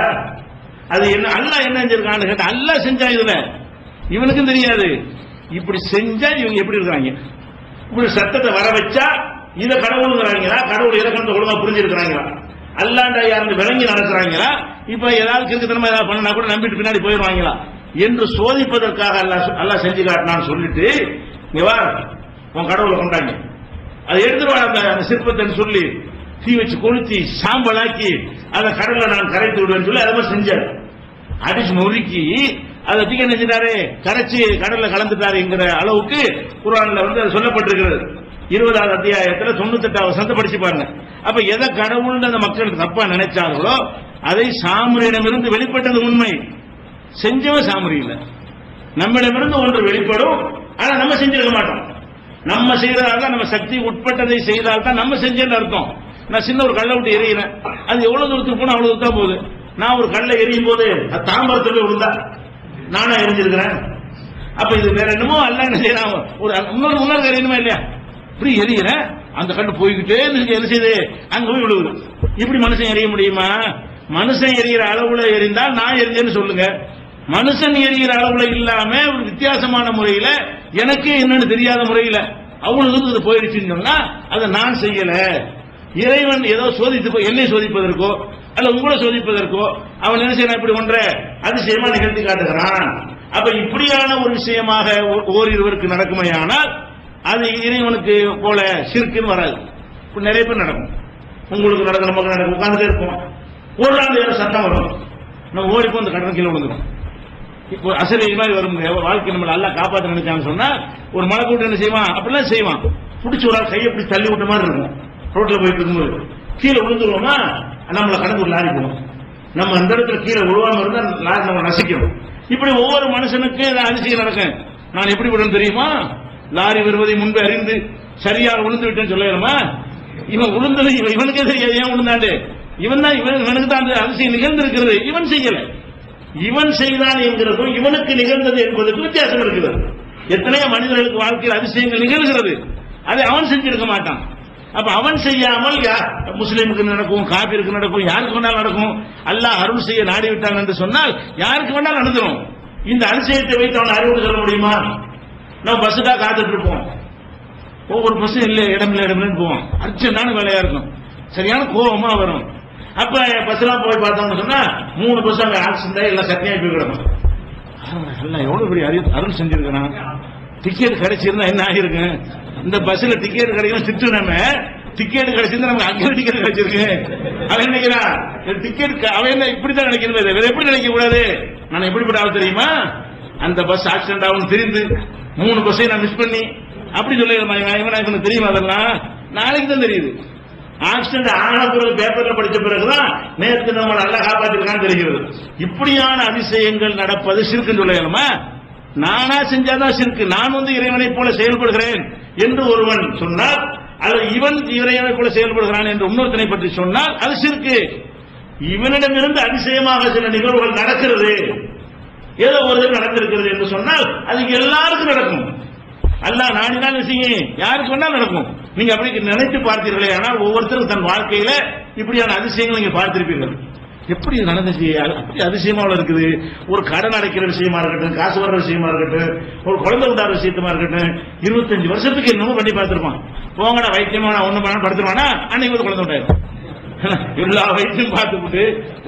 [SPEAKER 2] அது என்ன அல்லாஹ் என்ன செஞ்சிருக்கான்னு கேட்டா, அல்லாஹ் செஞ்சா இதுல இவனுக்கும் தெரியாது. இப்படி செஞ்சா இவங்க எப்படி இருக்காங்க, இப்படி சத்தத்தை வர வச்சா இதை கடவுளுங்கிறாங்களா, கடவுள் இலக்கணத்தை ஒழுங்கா புரிஞ்சிருக்கிறாங்களா, அல்லாண்டா யாருன்னு விளங்கி நடக்கிறாங்களா, இப்ப ஏதாவது கிறுக்குத்தனமா ஏதாவது பண்ணா கூட நம்பிட்டு பின்னாடி போயிடுவாங்களா என்று சோதிப்பதற்காக அல்லாஹ் செஞ்சு காட்டினான்னு சொல்லிட்டு இங்க வா உன் கடவுளை கொண்டாங்க, அதை எடுத்துருவாங்க அந்த சிற்பத்தை சொல்லி தீ வச்சு கொளுத்தி சாம்பலாக்கி அதை கடல்ல நான் கரைத்து விடுவேன்னு சொல்லி அதை செஞ்சார். அடிச்சு நொறுக்கி அதை தீக்க நினைச்சிட்டாரு, கரைச்சி கடல்ல கலந்துட்டாருங்கிற அளவுக்கு குர்ஆன்ல அது சொல்லப்பட்டிருக்கிறது. 20வது அத்தியாயத்துல 98வது வசனத்தை படிச்சு பாருங்க. அப்ப எதை கடவுள் அந்த மக்கள் தப்பா நினைச்சார்களோ அதை சாமரியிடமிருந்து வெளிப்பட்டது உண்மை, செஞ்சவன் சாமரி இல்ல. நம்மிடமிருந்து ஒன்று வெளிப்படும், ஆனா நம்ம செஞ்சிருக்க மாட்டோம். நம்ம செய்யறதால நம்ம சக்தி உட்பட்டதை செய்தால் தான் நம்ம செஞ்சேன்னு அர்த்தம். நான் சின்ன ஒரு கல்லை விட்டு எறிகிறேன், அது எவ்வளவு தூரத்துக்கு போனா அவ்வளவு தூரம் போகுது. நான் ஒரு கல்லை எரியும் போது அது தாம்பரத்துல விழுந்தா நானா எரிஞ்சிருக்கிறேன். அப்ப இது வேற என்னமோ அல்ல, என்ன செய்யறான், ஒரு இன்னொரு எரியணுமா இல்லையா, இப்படி எரியிறேன், அந்த கண்டு போய்கிட்டே என்ன செய்யுது, அங்க போய் விழுவுது. இப்படி மனுஷன் எரிய முடியுமா? மனுஷன் எரிகிற அளவுல எரிந்தால் நான் எரிஞ்சேன்னு சொல்லுங்க. மனுஷன் எரிகிற அளவுல இல்லாம ஒரு வித்தியாசமான முறையில எனக்கு என்னன்னு தெரியாத முறையில அவங்களுக்கு இது போயிடுச்சுன்னு சொன்னா அதை நான் செய்யல. இறைவன் ஏதோ சோதித்து என்னை சோதிப்பதற்கோ அல்ல உங்களை சோதிப்பதற்கோ அவன் என்ன செய்யறான், இப்படி ஒன்ற அதிசயமா நிகழ்த்தி காட்டுகிறான். அப்ப இப்படியான ஒரு விஷயமாக ஓரிருவருக்கு நடக்குமையானால் அது இறைவனுக்கு போல ஷிர்க்குன்னு வராது. இப்ப நிறைய பேர் நடக்கும், உங்களுக்கு நடக்கும், நமக்கு நடக்கும், உட்கார்ந்துட்டே இருப்போம், ஒரு நாள் சட்டம் வரும், நம்ம ஓடிப்போம், அந்த கடன் கீழே விழுந்துடும். இப்போ அசல் மாதிரி வரும் வாழ்க்கை நம்மளை நல்லா காப்பாற்ற நினைச்சான்னு சொன்னா ஒரு மழை கூட்டு என்ன செய்வான், அப்படிலாம் செய்வான், பிடிச்சி ஒரு ஆள் கையை பிடிச்சி தள்ளி விட்ட மாதிரி இருக்கும். ரோட்ல போயிட்டு இருக்கும்போது கீழே விழுந்துருவோமா, நம்மளை கடந்து ஒரு லாரி போகும், நம்ம அந்த இடத்துல கீழே விழுவாம இருந்தா லாரி நம்ம நசிக்கணும். இப்படி ஒவ்வொரு மனுஷனுக்கு அதிசயம் நடக்கும். நான் எப்படி விடணும் தெரியுமா, லாரி வருவதை முன்பு அறிந்து சரியாக விழுந்து விட்டேன்னு சொல்லலாமா? இவன் விழுந்தது இவனுக்கே தெரியாது, ஏன் விழுந்தாண்டு, இவன் தான் இவனுக்கு தான் அந்த அதிசயம் நிகழ்ந்திருக்கிறது, இவன் செய்யல. இவன் செய்தான் என்கிறதும் இவனுக்கு நிகழ்ந்தது என்பதற்கு வித்தியாசம் இருக்கிறது. எத்தனையோ மனிதர்களுக்கு வாழ்க்கையில் அதிசயங்கள் நிகழ்கிறது, அதை அவன் செஞ்சிருக்க மாட்டான். அப்ப அவன் செய்யாமல் முஸ்லீமுக்கு நடக்கும், காபிருக்கு நடக்கும், யாருக்கு வேணாலும் நடக்கும். அல்லாஹ் அருள் செய்ய நாடி விட்டான் என்று சொன்னால் யாருக்கு வேணாலும் நடந்துடும். இந்த அதிசயத்தை வைத்து அவன் அறிவுறு சொல்ல முடியுமா? நம்ம பஸ்ஸுக்காக காத்துட்டு இருப்போம், ஒவ்வொரு பஸ்ஸும் இல்லை இடம் இல்லை இடம்லன்னு போவோம், அர்ஜென்டான வேலையா இருக்கும், சரியான கோபமா வரும். அப்ப பஸ் எல்லாம் போய் பார்த்தோம்னு சொன்னா 3 பஸ் அங்க ஆக்சிடென்ட் எல்லாம் சத்தியாகி போய் கிடக்கும். எல்லாம் எவ்வளவு பெரிய அருள் செஞ்சிருக்கிறான். டிக்கெட் கிடைச்சிருந்தா என்ன ஆகிருக்கு, இந்த பஸ்ல டிக்கெட் கிடைக்கணும் திட்டு, நம்ம டிக்கெட் கிடைச்சிருந்தா நமக்கு அங்கே டிக்கெட் கிடைச்சிருக்கு. அவன் நினைக்கிறான் டிக்கெட், அவன் என்ன இப்படித்தான் நினைக்கிறது, வேற எப்படி நினைக்க கூடாது. நான் எப்படிப்பட்ட ஆள் தெரியுமா, அந்த பஸ் ஆக்சிடென்ட் ஆகும் தெரிந்து 3 பஸ்ஸையும் நான் மிஸ் பண்ணி அப்படி சொல்லிடுறேன் தெரியுமா, அதெல்லாம் நாளைக்கு தான் தெரியுது. ஆக்சிடென்ட் ஆன பிறகு பேப்பர்ல படிச்ச பிறகுதான் நேற்று நம்ம நல்லா காப்பாத்திருக்கான்னு தெரிகிறது. இப்படியான அதிசயங்கள் நடப்பது ஷிர்க்குன்னு சொல்லலாமா? நானா செஞ்சாதான் ஷிர்க்கு, நான் இறைவனை போல செயல்படுகிறேன் என்று ஒருவன் சொன்னால், அல்லது இவன் இறைவனை போல செயல்படுகிறான் என்று இன்னொருத்தனை பற்றி சொன்னால் அது ஷிர்க்கு. இவனிடமிருந்து அதிசயமாக சில நிகழ்வுகள் நடக்கிறது, ஏதோ ஒரு நடந்திருக்கிறது என்று சொன்னால் அதுக்கு எல்லாருக்கும் நடக்கும். அல்லாஹ் நாடினால் யாருக்கு வேணாலும் நடக்கும். நீங்க அப்படி நினைத்து பார்த்தீர்களே, ஆனால் ஒவ்வொருத்தரும் தன் வாழ்க்கையில இப்படியான அதிசயங்கள் நீங்க பார்த்திருப்பீர்கள். எப்படி நடந்துச்சு, அப்படி அதிசயமா இருக்குது. ஒரு கடன் அடைக்கிற விஷயமா இருக்கட்டும், காசு வர்ற விஷயமா இருக்கட்டும், ஒரு குழந்தை உண்டாத விஷயமா இருக்கட்டும், 25 வருஷத்துக்கு என்னமோ பண்ணி பார்த்திருப்பான். போங்கடா வைத்தியமா ஒண்ணு பண்ண படுத்துருவானா, அன்னைக்கு ஒரு குழந்தை உண்டாயிரும். எல்லா வைத்தியம் பார்த்துக்கிட்டு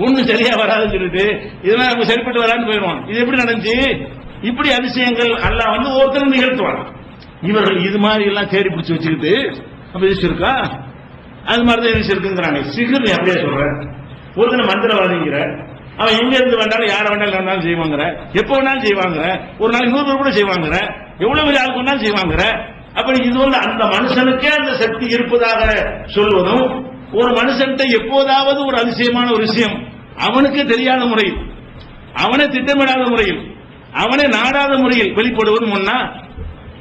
[SPEAKER 2] ஒண்ணு சரியா வராதுன்னு சொல்லிட்டு இதெல்லாம் நமக்கு சரிப்பட்டு வரான்னு போயிடுவான். இது எப்படி நடந்துச்சு? இப்படி அதிசயங்கள் அல்லாஹ் ஒவ்வொருத்தரும் நிகழ்த்துவான். இவர்கள் இது மாதிரி எல்லாம் தேடி பிடிச்சி வச்சுக்கிட்டு அப்ப இது இருக்கா, அது மாதிரிதான் இது இருக்குங்கிறாங்க. சிகர் அப்படியே சொல்றேன், ஒருத்தனை மந்திரவாதிங்கிற, அவன் எங்க இருந்து வேண்டாலும் யார வேண்டாலும் செய்வாங்கிற, எப்ப வேணாலும் செய்வாங்கிற, ஒரு நாள் 100 பேர் கூட செய்வாங்கிற, எவ்வளவு பெரிய ஆளுக்கு வேணாலும் செய்வாங்கிற. அப்படி இது அந்த மனுஷனுக்கே அந்த சக்தி இருப்பதாக சொல்வதும், ஒரு மனுஷன்கிட்ட எப்போதாவது ஒரு அதிசயமான ஒரு விஷயம் அவனுக்கு தெரியாத முறையில், அவனை திட்டமிடாத முறையில், அவனை நாடாத முறையில் வெளிப்படுவது முன்னா,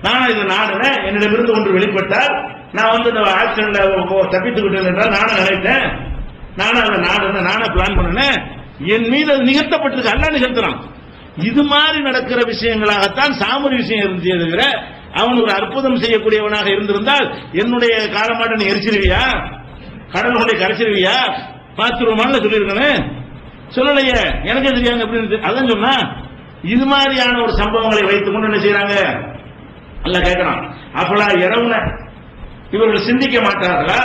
[SPEAKER 2] நான் இதை நாடுறேன், என்னிடமிருந்து ஒன்று வெளிப்பட்டால் நான் இந்த ஆக்சிடென்ட்ல தப்பித்துக்கிட்டேன் என்றால் நானும் நினைத்தேன், நானும் அதை நாடுறேன், நானும் பிளான் பண்ணேன், என் மீது அது நிகழ்த்தப்பட்டிருக்கு, அல்ல நிகழ்த்தலாம். இது மாதிரி நடக்கிற விஷயங்களாகத்தான் சாமரி விஷயம் இருந்தே தவிர, அவன் ஒரு அற்புதம் செய்யக்கூடியவனாக இருந்திருந்தால் என்னுடைய காலமாட்ட நீ எரிச்சிருவியா, கடல் கொண்டை கரைச்சிருவியா, பார்த்துருவான்னு சொல்லியிருக்கேன். சொல்லலையே, எனக்கே தெரியாது அப்படின்னு அதான் சொன்னா. இது மாதிரியான ஒரு சம்பவங்களை வைத்துக் கொண்டு என்ன செய்யறாங்க, அல்ல கேட்கறான். அப்பலா இரவுல இவர்கள் சிந்திக்க மாட்டார்களா?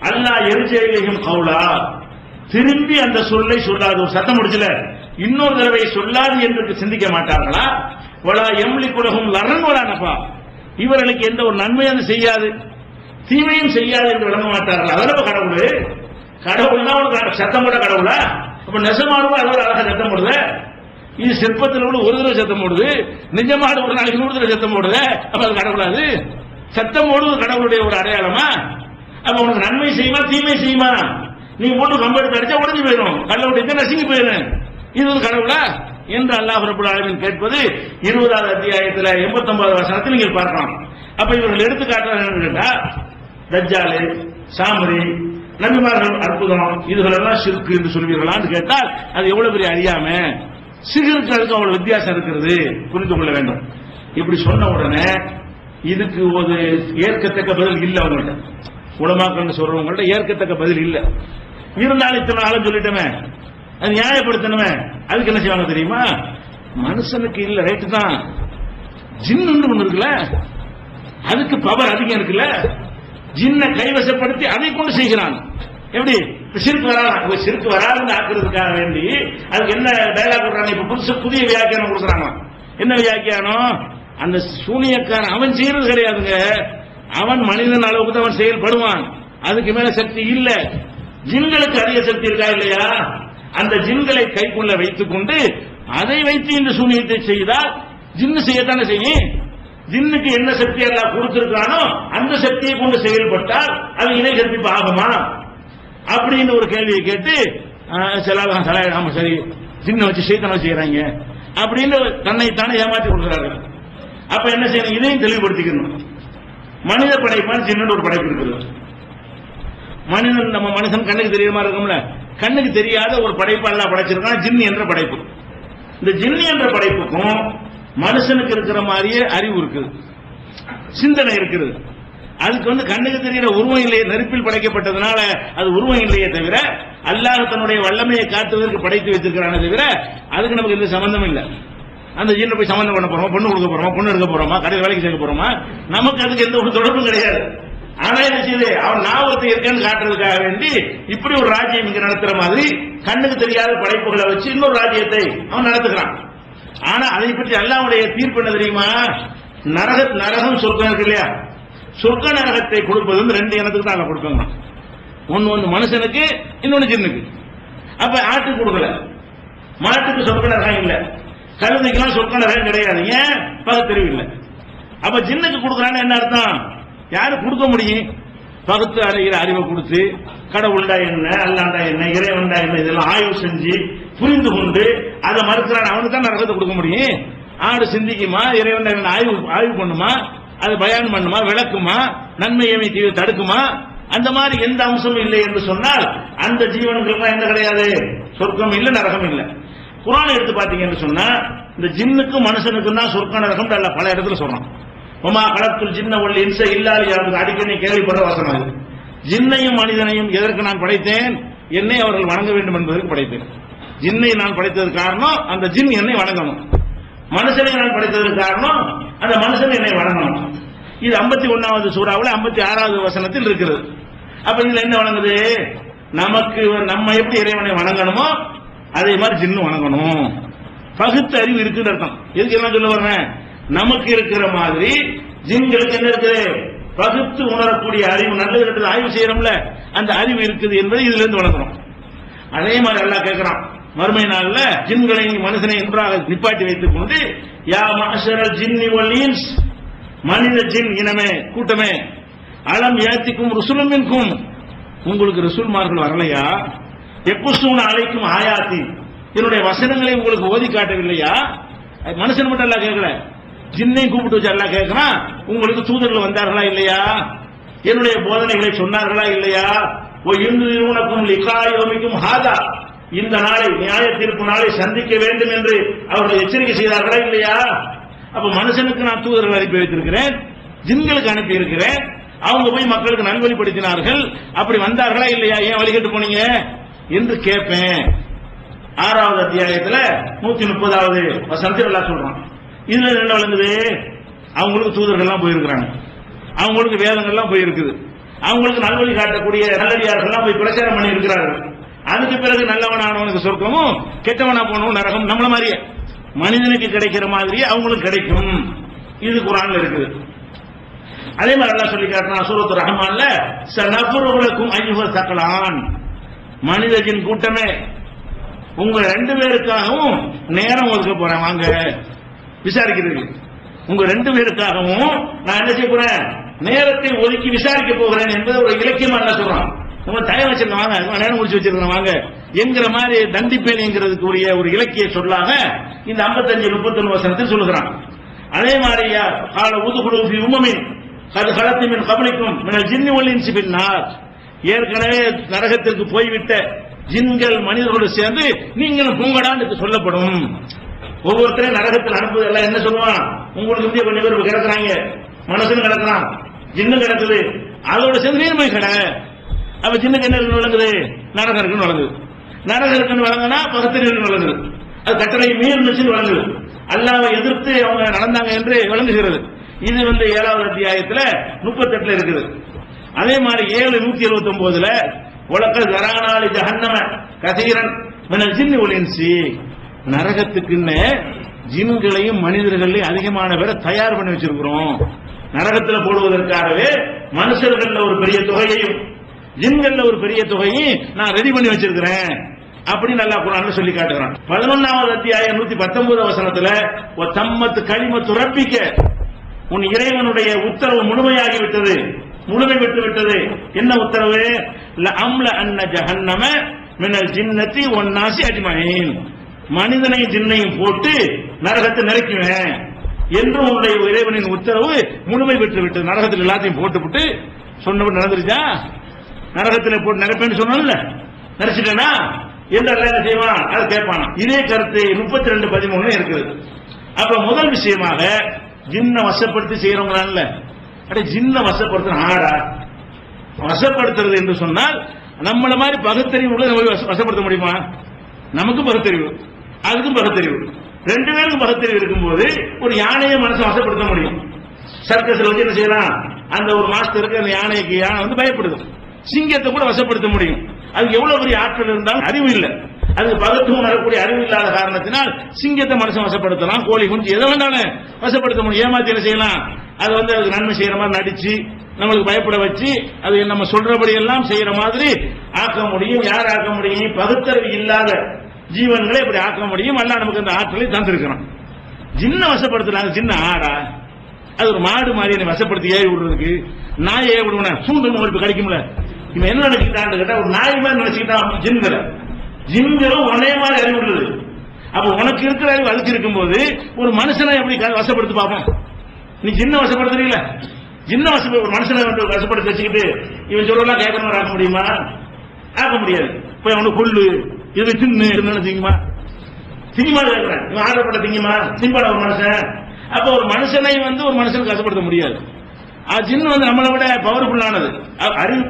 [SPEAKER 2] அல்லாஹ் எரிஜையிலும் கவுலா, திரும்பி அந்த சொல்லை சொல்லாது, ஒரு சத்தம் முடிச்சல இன்னொரு தடவை சொல்லாது என்று சிந்திக்க மாட்டார்களா? வலா எம்லிக்குலகும் லரன் வலா நஃபா, இவர்களுக்கு எந்த ஒரு நன்மையும் செய்யாது தீமையும் செய்யாது என்று விளங்க மாட்டார்கள். அதெல்லாம் கடவுள், கடவுள்னா ஒரு சத்தம் போட கடவுளா? அப்ப நெசமானவங்க அது ஒரு அழகா சத்தம் போடுது. இது சிற்பத்தில் உள்ள ஒரு தடவை சத்தம் போடுது, நிஜமான ஒரு நாளைக்கு 100 தடவை சத்தம் போடுது. அப்ப அது கடவுளாது? சத்தம் போடுவது கடவுளுடைய ஒரு அடையாளமா? அப்ப உனக்கு நன்மை செய்யுமா தீமை செய்யுமா? நீ போட்டு கம்பெடுத்து அடிச்சா உடஞ்சு போயிடும், கல்ல விட்டு நசுங்கி போயிடும். இது ஒரு கடவுளா என்று அல்லாஹ் ரப்பல் ஆலமீன் கேட்பது 20வது அத்தியாயத்தில் 89வது வசனத்தில் நீங்கள் பார்க்கலாம். அப்ப இவர்கள் எடுத்து காட்டுறாங்க கேட்டா, தஜ்ஜாலு, சாமரி, நபிமார்கள் அற்புதம், இதுகளெல்லாம் ஷிர்க் என்று சொல்வீர்களான்னு கேட்டால் அது எவ்வளவு பெரிய அறியாம. சிறுக்கு அதுக்கு அவ்வளவு வித்தியாசம் இருக்கிறது, புரிந்து கொள்ள வேண்டும். இப்படி சொன்ன உடனே இதுக்கு ஒரு ஏற்கத்தக்க பதில் இல்லை. அவங்கள்ட்ட உலமாக்கள் சொல்றவங்கள்ட்ட ஏற்கத்தக்க பதில் இல்லை. இருந்தாலும் இத்தனை ஆளும் சொல்லிட்டோமே, அது நியாயப்படுத்தணுமே. அதுக்கு என்ன செய்வாங்க தெரியுமா? மனுஷனுக்கு இல்ல ரைட்டு தான், ஜின்னு ஒண்ணு இருக்குல்ல, அதுக்கு பவர் அதிகம் இருக்குல்ல, ஜின்னை கைவசப்படுத்தி அதை கொண்டு செய்கிறான். எப்படி சிறுக்கு வராது, சிறுக்கு வராதுன்னு ஆக்குறதுக்காக வேண்டி அதுக்கு என்ன டயலாக் கொடுறாங்க? இப்ப புதிய வியாக்கியானம் கொடுக்குறாங்க. என்ன வியாக்கியானம்? அந்த சூனியக்காரன் அவன் செய்யறது கிடையாதுங்க, அவன் மனிதன் அளவுக்கு தான் அவன் செயல்படுவான், அதுக்கு மேல சக்தி இல்ல. ஜின்களுக்கு அதிக சக்தி இருக்கா இல்லையா? அந்த ஜின்களை கைக்குள்ள வைத்துக் கொண்டு அதை வைத்து இந்த சூனியத்தை செய்தால் ஜின்னு செய்யத்தானே செய்யும். ஜின்னுக்கு என்ன சக்தி எல்லாம் கொடுத்திருக்கானோ அந்த சக்தியை கொண்டு செயல்பட்டால் அது இணை கற்பிப்பு ஆகுமா அப்படின்னு ஒரு கேள்வியை கேட்டு ஆமா சரி ஜின்னை வச்சு சைத்தான செய்யறாங்க அப்படின்னு தன்னைத்தானே ஏமாற்றி கொடுக்கிறாங்க. அப்ப என்ன செய்யணும்? இதையும் தெளிவுபடுத்திக்கணும். மனித படைப்பான் ஜின்னு ஒரு படைப்பு இருக்குது. மனிதன் நம்ம மனுஷன் கண்ணுக்கு தெரியுற மாதிரி இருக்கும்ல, கண்ணுக்கு தெரியாத ஒரு படைப்பு எல்லாம் படைச்சிருக்கான், ஜின்னு என்ற படைப்பு. இந்த ஜின்னு என்ற படைப்புக்கும் மனுஷனுக்கு இருக்கிற மாதிரியே அறிவு இருக்குது, சிந்தனை இருக்குது. அதுக்கு கண்ணுக்கு தெரிகிற உருவம் இல்லையே, நெருப்பில் படைக்கப்பட்டதுனால அது உருவம் இல்லையே தவிர அல்லாஹ் தன்னுடைய வல்லமையை காட்டுவதற்கு படைத்து வைத்திருக்கிறானே தவிர அதுக்கு நமக்கு எந்த சம்பந்தம் இல்லை. அந்த ஜின்னை போய் சம்பந்தம் பண்ண போறோமா, பொண்ணு கொடுக்க போறோமா, பொண்ணு எடுக்க போறோமா, கடையில் வேலைக்கு சேர்க்க போறோமா, நமக்கு அதுக்கு எந்த ஒரு தொடர்பும் கிடையாது. ஆனா என்ன செய்யுது? அவன் ஞாபகத்தை இருக்கேன்னு காட்டுறதுக்காக வேண்டி இப்படி ஒரு ராஜ்யம் இங்க நடத்துற மாதிரி கண்ணுக்கு தெரியாத படைப்புகளை வச்சு இன்னொரு ராஜ்யத்தை அவன் நடத்துகிறான். ஆனா அதை பற்றி அல்லாஹ்வுடைய தீர்ப்பு என்ன தெரியுமா? நரகம் சொர்க்கம் இருக்கு இல்லையா, சொர்க்க நரகத்தை கொடுப்பது 2 இனத்துக்கு தான் கொடுப்பாங்க. ஒன்னு மனுஷனுக்கு, இன்னொன்னு ஜின்னுக்கு. அப்ப ஆட்டுக்கு கொடுக்கல, மாட்டுக்கு சொர்க்க நரகம் இல்ல, கழுதைக்கெல்லாம் சொர்க்க நரகம் கிடையாது. ஏன்? பகுத்தறிவு இல்லை. அப்ப ஜின்னுக்கு கொடுக்கறான்னு என்ன அர்த்தம்? யாரு கொடுக்க முடியும்? பகுத்து அறிகிற அறிவை கொடுத்து கடவுள்டா என்ன, அல்லாண்டா என்ன, இறைவன்டா என்ன, இதெல்லாம் ஆய்வு செஞ்சு புரிந்து கொண்டு அதை மறுக்கிறான், அவனுக்கு தான் நரகத்தை கொடுக்க முடியும். ஆடு சிந்திக்குமா, இறைவன்டா என்ன ஆய்வு பண்ணுமா, அது பயான் பண்ணுமா, விளக்குமா, நன்மையை தடுக்குமா? அந்த மாதிரி எந்த அம்சமும் இல்லை என்று சொன்னால் அந்த ஜீவனுக்கு என்ன கிடையாது? சொர்க்கம் இல்லை, நரகம் இல்லை. குர்ஆன் எடுத்து பாத்தீங்கன்னு சொன்னா இந்த ஜின்னுக்கும் மனுஷனுக்கும் தான் சொர்க்க நரகம் பல இடத்துல சொல்றான். ஒமா கலத்துல் ஜின்ன வல் இன்ஸ இல்லா லியஅபுது, அடிக்கடி கேள்விப்படுற வசனம் அது. ஜின்னையும் மனிதனையும் எதற்கு நான் படைத்தேன்? என்னை அவர்கள் வணங்க வேண்டும் என்பதற்கு படைத்தேன். ஜின்னை நான் படைத்ததற்கு காரணம் அந்த ஜின் என்னை வணங்கணும், மனுஷனை நான் படைத்ததற்கு காரணம் அந்த மனுஷன் என்னை வணங்கணும். இது 51வது சூறாவில் 56வது வசனத்தில் இருக்கிறது. அப்ப இதுல என்ன வணங்குது? நமக்கு நம்ம எப்படி இறைவனை வணங்கணுமோ அதே மாதிரி ஜின்னு வணங்கணும். பகுத்து அறிவு இருக்குன்னு அர்த்தம். எதுக்கு என்ன சொல்ல வர்றேன்? நமக்கு இருக்கிற மாதிரி ஜின்களுக்கு என்ன இருக்குது? பகுத்து உணரக்கூடிய அறிவு, நல்ல ஆய்வு செய்யறோம்ல, அந்த அறிவு இருக்குது என்பதை இதுல இருந்து வளர்க்கிறோம். அதே மாதிரி எல்லாம் கேட்கிறான், மறுமை நாள்ல ஜின்களை மனுஷனை ஒன்றாக நிப்பாட்டி வைத்துக் கொண்டு யா மஅஷரல் ஜின்னி வல் இன்ஸ், மனித ஜின் இனமே கூட்டமே, அலம் யாத்திக்கும் ருசுலும் மின்கும், உங்களுக்கு ரசூல்மார்கள் வரலையா? எக்குஸூன அலைக்கும் ஆயாத்தி, என்னுடைய வசனங்களை உங்களுக்கு ஓதி காட்டவில்லையா? மனுஷன் மட்டும் எல்லாம் கேட்கல, ஜின்னை கூப்பிட்டு வச்சு எல்லாம் கேட்கிறான், உங்களுக்கு தூதர்கள் வந்தார்களா இல்லையா? என்னுடைய போதனைகளை சொன்னார்களா இல்லையா? இன்றுக்கும் லிகாயோமிக்கும் ஹாதா, இந்த நாளை நியாய தீர்ப்பு நாளை சந்திக்க வேண்டும் என்று அவர்கள் எச்சரிக்கை செய்தார்களா இல்லையா? அப்ப மனுஷனுக்கு நான் தூதர்கள் அனுப்பி வைத்திருக்கிறேன், ஜின்களுக்கு அனுப்பி இருக்கிறேன், அவங்க போய் மக்களுக்கு நல்வழிப்படுத்தினார்கள், அப்படி வந்தார்களா இல்லையா? ஏன் வழிகட்டு போனீங்க என்று கேட்பேன். 6வது அத்தியாயத்தில் 130வது வசனத்தில் எல்லாம் சொல்றான். இதுல என்ன விளங்குது? அவங்களுக்கு தூதர்கள்லாம் போயிருக்கிறாங்க, அவங்களுக்கு வேதங்கள்லாம் போயிருக்குது. அவங்களுக்கு நல்வழி காட்டக்கூடிய நல்லடியார்கள்லாம் போய் பிரச்சாரம் பண்ணி இருக்கிறார்கள். அதுக்கு பிறகு நல்லவனானவனுக்கு சொர்க்கமும் கெட்டவனா போனவன் நரகம் நம்மள மாதிரியே மனிதனுக்கு கிடைக்கிற மாதிரியே அவங்களுக்கு கிடைக்கும். இது குர்ஆன்ல இருக்குது. அதே மாதிரி அல்லாஹ் சொல்லி காட்டுறான் சூரத்து ரஹ்மான்ல சனஃபுருலக்கும் அய்யுஹல் தக்லான், மனித ஜின் கூட்டமே உங்க 2 பேருக்காகவும் நேரம் ஒதுக்க போறேன், வாங்க விசாரிக்கிறது. உங்க 2 பேருக்காகவும் நான் என்ன செய்ய போறேன், நேரத்தை ஒதுக்கி விசாரிக்க போகிறேன் என்பது ஒரு இலக்கியமா என்ன சொல்றான். நம்ம டைம் வச்சிருக்கோம், வாங்க நேரம் முடிச்சு வச்சிருக்கோம் வாங்க என்கிற மாதிரி தண்டிப்பேன்ங்கிறதுக்கு உரிய ஒரு இலக்கிய சொல்லாக இந்த 55 31 வசனத்தில் சொல்லுகிறான். அதே மாதிரி கால ஊதுகுழு உமமின் அது களத்தின் கபலிக்கும் ஜின்னி ஒல்லின் சிபின்னார், ஏற்கனவே நரகத்திற்கு போய்விட்ட ஜின்கள் மனிதர்களோடு சேர்ந்து நீங்களும் பூங்கடான்னு சொல்லப்படும். ஒவ்வொருத்தரையும் நரகத்தில் அனுப்புவதெல்லாம் என்ன சொல்லுவான், உங்களுக்கு இந்திய கொஞ்சம் பேர் கிடக்குறாங்க, மனசுன்னு கிடக்குறான், ஜின்னு கிடக்குது, அதோட சேர்ந்து நீர்மை கடை. அப்ப ஜின்னுக்கு என்ன வழங்குது, நரகம் இருக்குன்னு வழங்குது. நரகம் இருக்குன்னு வழங்கினா பகுத்தறிவு வழங்குது. அது கட்டளை மீறிச்சுன்னு வழங்குது. அல்லாஹ்வை எதிர்த்து அவங்க நடந்தாங்க என்று விளங்குகிறது. இது 7வது அத்தியாயத்துல 38 இருக்குது. அதே மாதிரி 7:179 உலக ஜரானாலி ஜஹன்னம கதீரன் மினல் ஜின்னி வல் இன்சி, நரகத்துக்குன்னு ஜின்களையும் மனிதர்களையும் அதிகமான பேரை தயார் பண்ணி வச்சிருக்கிறோம். நரகத்துல போடுவதற்காகவே மனுஷர்கள்ல ஒரு பெரிய தொகையையும் ஜின்கள்ல ஒரு பெரிய தொகையும் நான் ரெடி பண்ணி வச்சிருக்கிறேன் அப்படின்னு அல்லாஹ் குர்ஆன்ல சொல்லி காட்டுறான். 11வது அத்தியாயம் 119 வசனத்துல தம்மத்து கலிமத்து ரப்பிக்க, உன் இறைவனுடைய உத்தரவு முழுமையாகி விட்டது, முழுமை பெற்று விட்டது. என்ன உத்தரவு, அம்ல அன்ன ஜஹன்னம மினல் ஜின்னதி வன் நாசி அஜ்மஈன், மனிதனையும் ஜின்னையும் போட்டு நரகத்தை நிறைக்குவேன் என்று உன்னுடைய இறைவனின் உத்தரவு முழுமை பெற்று விட்டது. நரகத்தில் எல்லாத்தையும் போட்டுவிட்டு சொன்னபடி நடந்துருச்சா, நரகத்தில் போட்டு நிரப்பேன்னு சொன்னால நினைச்சிட்டேனா என்று என்ன செய்வான், அதை கேட்பான். இதே கருத்து 32:13 இருக்குது. அப்ப முதல் விஷயமாக ஜின்ன வசப்படுத்தி செய்யறவங்களான்ல, அடே ஜின்ன வசப்படுத்த ஆடா, வசப்படுத்துறது என்று சொன்னால் நம்மள மாதிரி பகுத்தறிவு வசப்படுத்த முடியுமா? நமக்கும் பகுத்தறிவு, அதுக்கும் பகுத்தறிவு, 2 பேருக்கும் பகுத்தறிவு இருக்கும்போது ஒரு யானையை மனசை வசப்படுத்த முடியும். சர்க்கஸ்ல வச்சு என்ன செய்யலாம், அந்த ஒரு மாஸ்டருக்கு அந்த யானைக்கு யானை பயப்படுது, சிங்கத்தை கூட வசப்படுத்த முடியும். அதுக்கு எவ்வளவு பெரிய ஆற்றல் இருந்தாலும் அறிவு இல்லை, அதுக்கு பகுத்துவம் வரக்கூடிய அறிவு இல்லாத காரணத்தினால் சிங்கத்தை மனுஷன் வசப்படுத்தலாம், கோழி குஞ்சு எதை வேண்டாலும் வசப்படுத்த முடியும். ஏமாத்தி என்ன செய்யலாம், அது அதுக்கு நன்மை செய்யற மாதிரி நடிச்சு நம்மளுக்கு பயப்பட வச்சு அது நம்ம சொல்றபடி எல்லாம் செய்யற மாதிரி ஆக்க முடியும். யார் ஆக்க முடியும், பகுத்தறிவு இல்லாத ஜீவன்களை இப்படி ஆக்க முடியும். அல்ல நமக்கு அந்த ஆற்றலை தந்திருக்கிறோம். ஜின்ன வசப்படுத்துறாங்க, சின்ன ஆடா, அது ஒரு மாடு மாதிரி என்னை வசப்படுத்தி ஏவி விடுறதுக்கு, நாயை ஏவி விடுவேன் சூண்டு ஒரு கிடைக்கும்ல. இவன் என்ன நினைச்சுக்கிட்டான்னு கேட்டா ஒரு நாய் மாதிரி நினைச்சுக்கிட்டான் ஜின்களை. ஜின்களும் ஒரே மாதிரி அறிவு உள்ளது. அப்ப உனக்கு இருக்கிற அறிவு அதுக்கு இருக்கும் போது ஒரு மனுஷனை எப்படி வசப்படுத்தி பார்ப்போம். நீ ஜின்ன வசப்படுத்துறீங்களா, ஜின்ன ஒரு மனுஷனை வசப்படுத்தி வச்சுக்கிட்டு இவன் சொல்லலாம் கேட்கணும் ஆக்க முடியுமா? ஆக்க முடியாது. போய் அவனுக்கு கொள்ளு, இது தின்னு திங்குமா, திங்குமா கேட்கிறேன், இவன் ஆடப்பட்ட திங்குமா, திம்பாட ஒரு மனுஷன். அப்ப ஒரு மனுஷனை ஒரு மனுஷனுக்கு வசப்படுத்த முடியாது. ஜின் நம்மளை விட பவர்ஃபுல்லானது.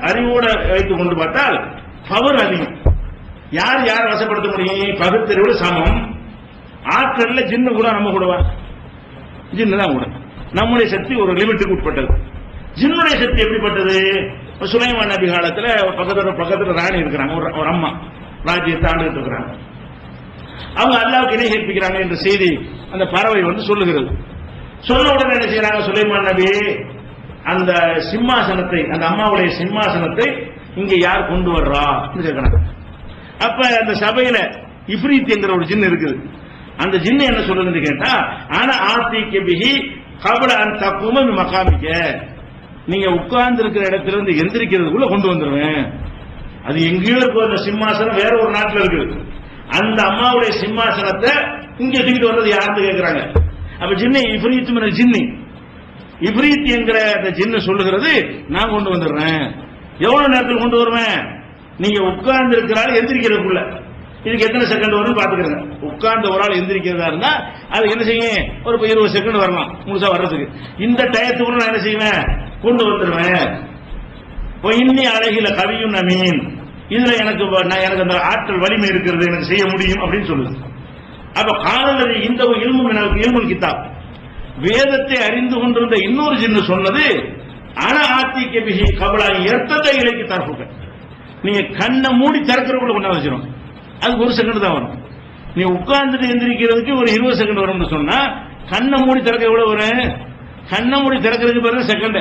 [SPEAKER 2] அறிவோட வைத்துக் கொண்டு பார்த்தால் பவர் அதிகம். யார் யார் வசப்படுத்த முடியும், பகுத்தறிவோடு சமம். ஆற்றல்ல ஜின்னு கூட நம்ம கூடவா, ஜின்னு தான் கூட. நம்முடைய சக்தி ஒரு லிமிட்டுக்கு உட்பட்டது. ஜின்னுடைய சக்தி எப்படிப்பட்டது, சுலைமான் நபி காலத்துல பக்கத்துல ராணி இருக்கிறாங்க, ஒரு அம்மா ராஜ்யத்தை ஆண்டுகிட்டு இருக்கிறாங்க. அவங்க அல்லாஹ்வுக்கு இணை கற்பிக்கிறாங்க என்ற செய்தி அந்த பறவை சொல்லுகிறது. சொன்ன உடனே என்ன செய்யறாங்க, சுலைமான் நபி அந்த சிம்மாசனத்தை, அந்த அம்மாவுடைய சிம்மாசனத்தை இங்க யார் கொண்டு வர்றா கேட்கிறாங்க. அப்ப அந்த சபையில இஃப்ரீத் என்கிற ஒரு ஜின் இருக்குது. அந்த ஜின்னு என்ன சொல்லுதுன்னு கேட்டா, ஆனா ஆத்திக்க பிஹி கபல அன் தக்கும மகாமிக்க, நீங்க உட்கார்ந்து இருக்கிற இடத்துல இருந்து எந்திரிக்கிறதுக்குள்ள கொண்டு வந்துருவேன். அது எங்கேயோ இருக்கும் அந்த சிம்மாசனம், வேற ஒரு நாட்டில் இருக்குது. அந்த அம்மாவுடைய சிம்மாசனத்தை இங்க தூக்கிட்டு வர்றது யாருன்னு கேட்கிறாங்க. அப்ப ஜின்னு இஃப்ரீத் ஜின்னி, இஃப்ரீத் என்கிற அந்த ஜின்னு சொல்லுகிறது, நான் கொண்டு வந்துடுறேன். எவ்வளவு நேரத்தில் கொண்டு வருவேன், நீங்க உட்கார்ந்து இருக்கிறாரு எந்திரிக்கிறதுக்குள்ள. இதுக்கு எத்தனை செகண்ட் வரும் பாத்துக்கிறேங்க. உட்கார்ந்த ஒரு ஆள் எந்திரிக்கிறதா இருந்தா அது என்ன செய்யும், ஒரு 20 செகண்ட் வரலாம் முழுசா வர்றதுக்கு. இந்த டயத்துக்குள்ள நான் என்ன செய்வேன், கொண்டு வந்துடுவேன். இன்னி அழகில கவியும் நமீன், இதுல எனக்கு அந்த ஆற்றல் வலிமை இருக்கிறது, எனக்கு செய்ய முடியும் அப்படின்னு சொல்லுது. அப்ப காலது இந்த இல்முல் கிதாப், வேதத்தை அறிந்து கொண்டிருந்த இன்னொரு ஜின்னு சொன்னது, ஆனா ஆத்திக்க பிஹி கபலா எர்த்தத்தை இலைக்கு தரப்புக்க. நீங்க கண்ணை மூடி திறக்கிறவங்களை கொண்டா வச்சிடும், அதுக்கு 1 செகண்ட் தான் வரும். நீ உட்கார்ந்துட்டு எந்திரிக்கிறதுக்கு ஒரு 20 செகண்ட் வரும்னு சொன்னா கண்ணை மூடி திறக்க எவ்வளவு வரும்? கண்ணை மூடி திறக்கிறதுக்கு பாருங்க செகண்ட்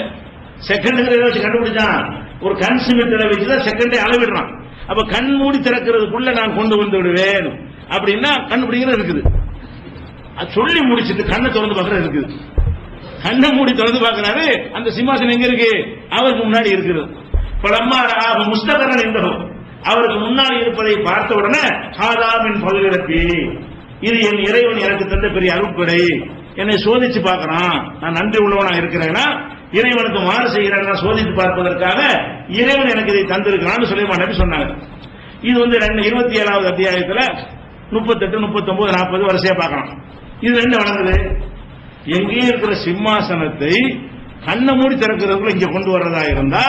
[SPEAKER 2] வச்சு கண்டுபிடிச்சான். ஒரு கன்சிமீட்டரை வச்சுதான் செகண்டே அளவிடுறான். அப்ப கண் மூடி திறக்கிறதுக்குள்ள நான் கொண்டு வந்து விடுவேன் அப்படின்னா கண்டுபிடிக்கிறது இருக்குது. சொல்லி முடிச்சுட்டு கண்ணை திறந்து பார்க்கறது இருக்குது. கண்ணை மூடி திறந்து பார்க்கிறாரு, அந்த சிம்மாசனம் எங்க இருக்கு? அவருக்கு முன்னாடி இருக்குது. பலம்மா முஸ்தகரன் என்பதும் அவருக்கு முன்னாடி இருப்பதை பார்த்த உடனே ஹாதாமின் பல்விரப்பி, இது என் இறைவன் எனக்கு தந்த பெரிய அருட்படை, என்னை சோதிச்சு பார்க்கறான், நான் நன்றி உள்ளவனா இருக்கிறேன்னா இறைவனுக்கு மாறு செய்கிறேன் சோதித்து பார்ப்பதற்காக இறைவன் எனக்கு இதை தந்திருக்கிறான்னு சுலைமான் நபி சொன்னாங்க. இது வந்து 27வது அத்தியாயத்துல 38, 39, 40 வரிசையா பார்க்கலாம். இது என்ன வழங்குது? எங்கே இருக்கிற சிம்மாசனத்தை கண்ணை மூடி திறக்கிறதுக்குள்ள இங்க கொண்டு வர்றதா இருந்தா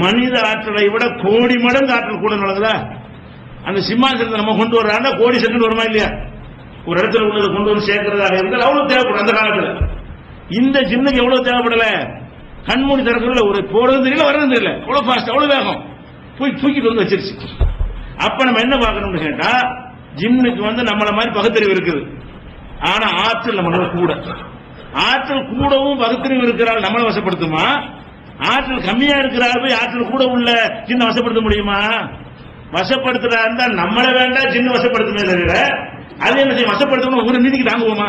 [SPEAKER 2] மனித ஆற்றலை விட கோடி மடங்கு ஆற்றல் கூட நடக்குதா? அந்த சிம்மாசனத்தை நம்ம கொண்டு வர்றாங்க, கோடி செகண்ட் வருமா இல்லையா? ஒரு இடத்துல உள்ளதை கொண்டு வந்து சேர்க்கிறதாக இருந்தால் அவ்வளவு தேவைப்படும். அந்த காலத்துல இந்த ஜின்னுக்கு எவ்வளவு தேவைப்படல? கண்மூடி திறக்கிறதுல ஒரு போறது தெரியல, வர்றது தெரியல, அவ்வளவு ஃபாஸ்ட், அவ்வளவு வேகம் போய் தூக்கிட்டு வந்து வச்சிருச்சு. அப்ப நம்ம என்ன பார்க்கணும்னு கேட்டா, ஜின்னுக்கு வந்து நம்மள மாதிரி பகுத்தறிவு இருக்குது, ஆனா ஆற்றல் நம்மளோட கூட. ஆற்றல் கூடவும் பகுத்தறிவு இருக்கிறாள் நம்மளை வசப்படுத்துமா? ஆற்றல் கம்மியா இருக்கிறாள் போய் ஆற்றல் கூட உள்ள ஜின்ன வசப்படுத்த முடியுமா? வசப்படுத்துறா இருந்தா நம்மளை வேண்டாம் ஜின்னு வசப்படுத்துமே தவிர அது என்ன செய்யும்? வசப்படுத்தணும் ஒரு நீதிக்கு தாங்குவோமா?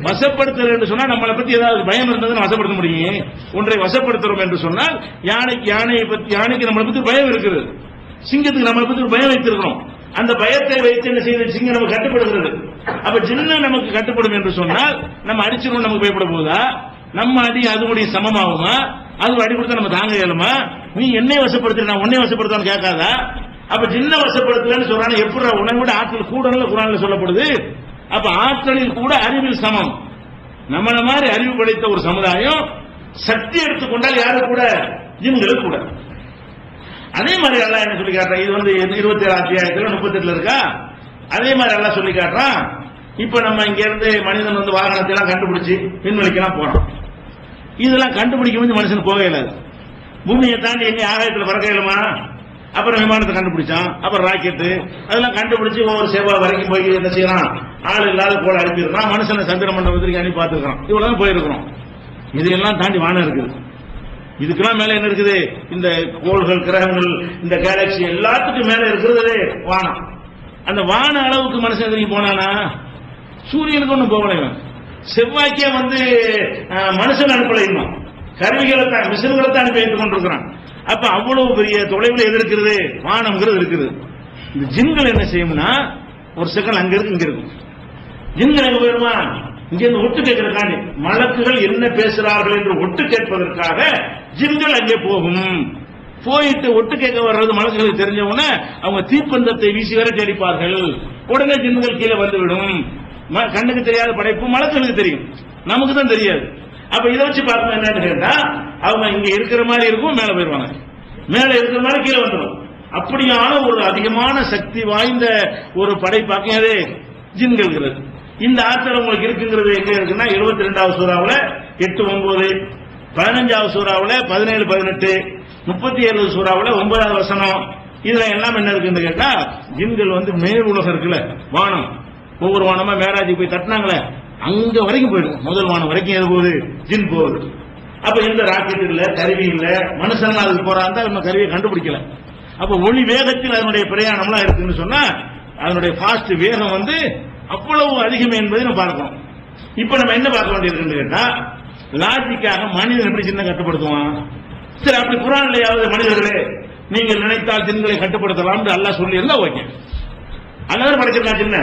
[SPEAKER 2] வசப்படுத்துறது சொன்னா நம்மளை பத்தி ஏதாவது பயம் இருந்ததுன்னு வசப்படுத்த முடியும். ஒன்றை வசப்படுத்துறோம் என்று சொன்னால் யானைக்கு நம்மளை பத்தி பயம் இருக்குது, சிங்கத்துக்கு நம்மளை பத்தி ஒரு பயம் வைத்திருக்கிறோம். அந்த பயத்தை வைத்து என்ன செய்யுது? சிங்கம் நமக்கு கட்டுப்படுகிறது. அப்ப ஜின்னு நமக்கு கட்டுப்படும் என்று சொன்னால் நம்ம அடிச்சிருவோம், நமக்கு பயப்பட போதா? நம்ம அடி அதுடைய சமமாகுமா? அது அடி கொடுத்தா நம்ம தாங்க இயலுமா? நீ என்னை வசப்படுத்த, நான் உன்னை வசப்படுத்தான்னு கேட்காதா? அப்ப ஜின்ன வசப்படுத்தலன்னு சொல்றாங்க. எப்படி உன்னை விட ஆற்றல் கூட குர்ஆன்ல சொல்லப்படுது. அப்ப ஆற்றலில் கூட அறிவில் சமம். நம்மள மாதிரி அறிவு படைத்த ஒரு சமுதாயம் சக்தி எடுத்துக்கொண்டால் யாரு கூட? ஜின்கள் கூட. அதே மாதிரி அல்லாஹ் என்ன சொல்லி காட்டுறான்? இது வந்து 27 அத்தியாயத்துல 38 இருக்கா? அதே மாதிரி அல்லாஹ் சொல்லி காட்டுறான். இப்ப நம்ம இங்க இருந்து மனிதன் வந்து வாகனத்தை எல்லாம் கண்டுபிடிச்சு விண்வெளிக்கெல்லாம் போறோம். இதெல்லாம் கண்டுபிடிக்க வந்து மனுஷன் போக இயலாது. பூமியை தாண்டி எங்க ஆகாயத்தில் பறக்க இயலுமா? அப்புறம் விமானத்தை கண்டுபிடிச்சான், அப்புறம் ராக்கெட்டு, அதெல்லாம் கண்டுபிடிச்சு ஒவ்வொரு செவ்வாய் வரைக்கும் போய் என்ன செய்யறான்? ஆள் இல்லாத கோளை அனுப்பிடுறான். மனுஷனை சந்திர மண்டலத்திற்கு அனுப்பி பார்த்துருக்கான். இவ்வளவு போயிருக்கிறோம். இதையெல்லாம் தாண்டி வானம் இருக்குது. இதுக்கெல்லாம் மேல என்ன இருக்குது? இந்த கோள்கள், கிரகங்கள், இந்த கேலக்சி எல்லாத்துக்கும் மேல இருக்கிறது வானம். அந்த வான அளவுக்கு மனுஷன் எதிர்க்கு போனானா? சூரியனுக்கு ஒன்றும் போகல. செவ்வாய்க்கே வந்து மனுஷன் அனுப்பல, இன்னும் கருவிகளை தான், மிஷின்களை தான் அனுப்பி வைத்துக் கொண்டிருக்கிறான். அப்ப அவ்வளவு பெரிய தொலைவில் எது இருக்கிறது? வானம்ங்கிறது இருக்குது. இந்த ஜின்கள் என்ன செய்யும்னா, ஒரு செகண்ட் அங்க இருக்கு, இங்க இருக்கும். ஜின்கள் எங்க போயிருமா? இங்க இருந்து ஒட்டு கேட்கறதுக்காண்டி மலக்குகள் என்ன பேசுறார்கள் என்று ஒட்டு கேட்பதற்காக ஜின்கள் அங்கே போகும். போயிட்டு ஒட்டு கேட்க வர்றது மலக்குகளுக்கு தெரிஞ்ச உடனே அவங்க தீப்பந்தத்தை வீசி வர தேடிப்பார்கள். உடனே ஜின்கள் கீழே வந்துவிடும். கண்ணுக்கு தெரியாத படைப்பு மலக்குகளுக்கு தெரியும், நமக்கு தான் தெரியாது. அப்ப இதை வச்சு பார்க்கணும். என்னன்னு கேட்டா, அவங்க இங்க இருக்கிற மாதிரி இருக்கும், மேல போயிருவாங்க, மேல இருக்கிற மாதிரி கீழே வந்துடும். அப்படியான ஒரு அதிகமான சக்தி வாய்ந்த ஒரு படைப்பாக்க அது ஜின்கள். இந்த ஆற்றல் உங்களுக்கு இருக்குங்கிறது எங்க இருக்குன்னா 72வது சூறாவுல 8, 9, 15வது சூறாவுல 17, 18, 37வது சூறாவுல 9வது வசனம். இதுல எல்லாம் என்ன இருக்குன்னு கேட்டா, ஜின்கள் வந்து மேல் உலகம் இருக்குல்ல, வானம், ஒவ்வொரு வானமா மேராஜுக்கு போய் தட்டினாங்களே, அங்க வரைக்கும் போயிடும். முதல் வானம் வரைக்கும் எது போகுது? ஜின் போகுது. அப்ப எந்த ராக்கெட் இல்ல, கருவி இல்ல, மனுஷன் அதுக்கு போறாந்தா நம்ம கருவியை கண்டுபிடிக்கல. அப்ப ஒளி வேகத்தில் அதனுடைய பிரயாணம்லாம் இருக்குன்னு சொன்னா அதனுடைய ஃபாஸ்ட் வேகம் வந்து அவ்வளவு அதிகம் என்பதை நம்ம பார்க்கணும். இப்ப நம்ம என்ன பார்க்க வேண்டியிருக்குன்னு கேட்டா, லாஜிக்காக மனிதன் எப்படி ஜின்னை கட்டுப்படுத்துவான்? சரி, அப்படி குர்ஆன்லயாவது மனிதர்களே நீங்கள் நினைத்தால் ஜின்களை கட்டுப்படுத்தலாம் அல்லாஹ் சொல்லி இருந்தா ஓகே. அல்லாஹ் படைச்சிருக்கான் ஜின்ன,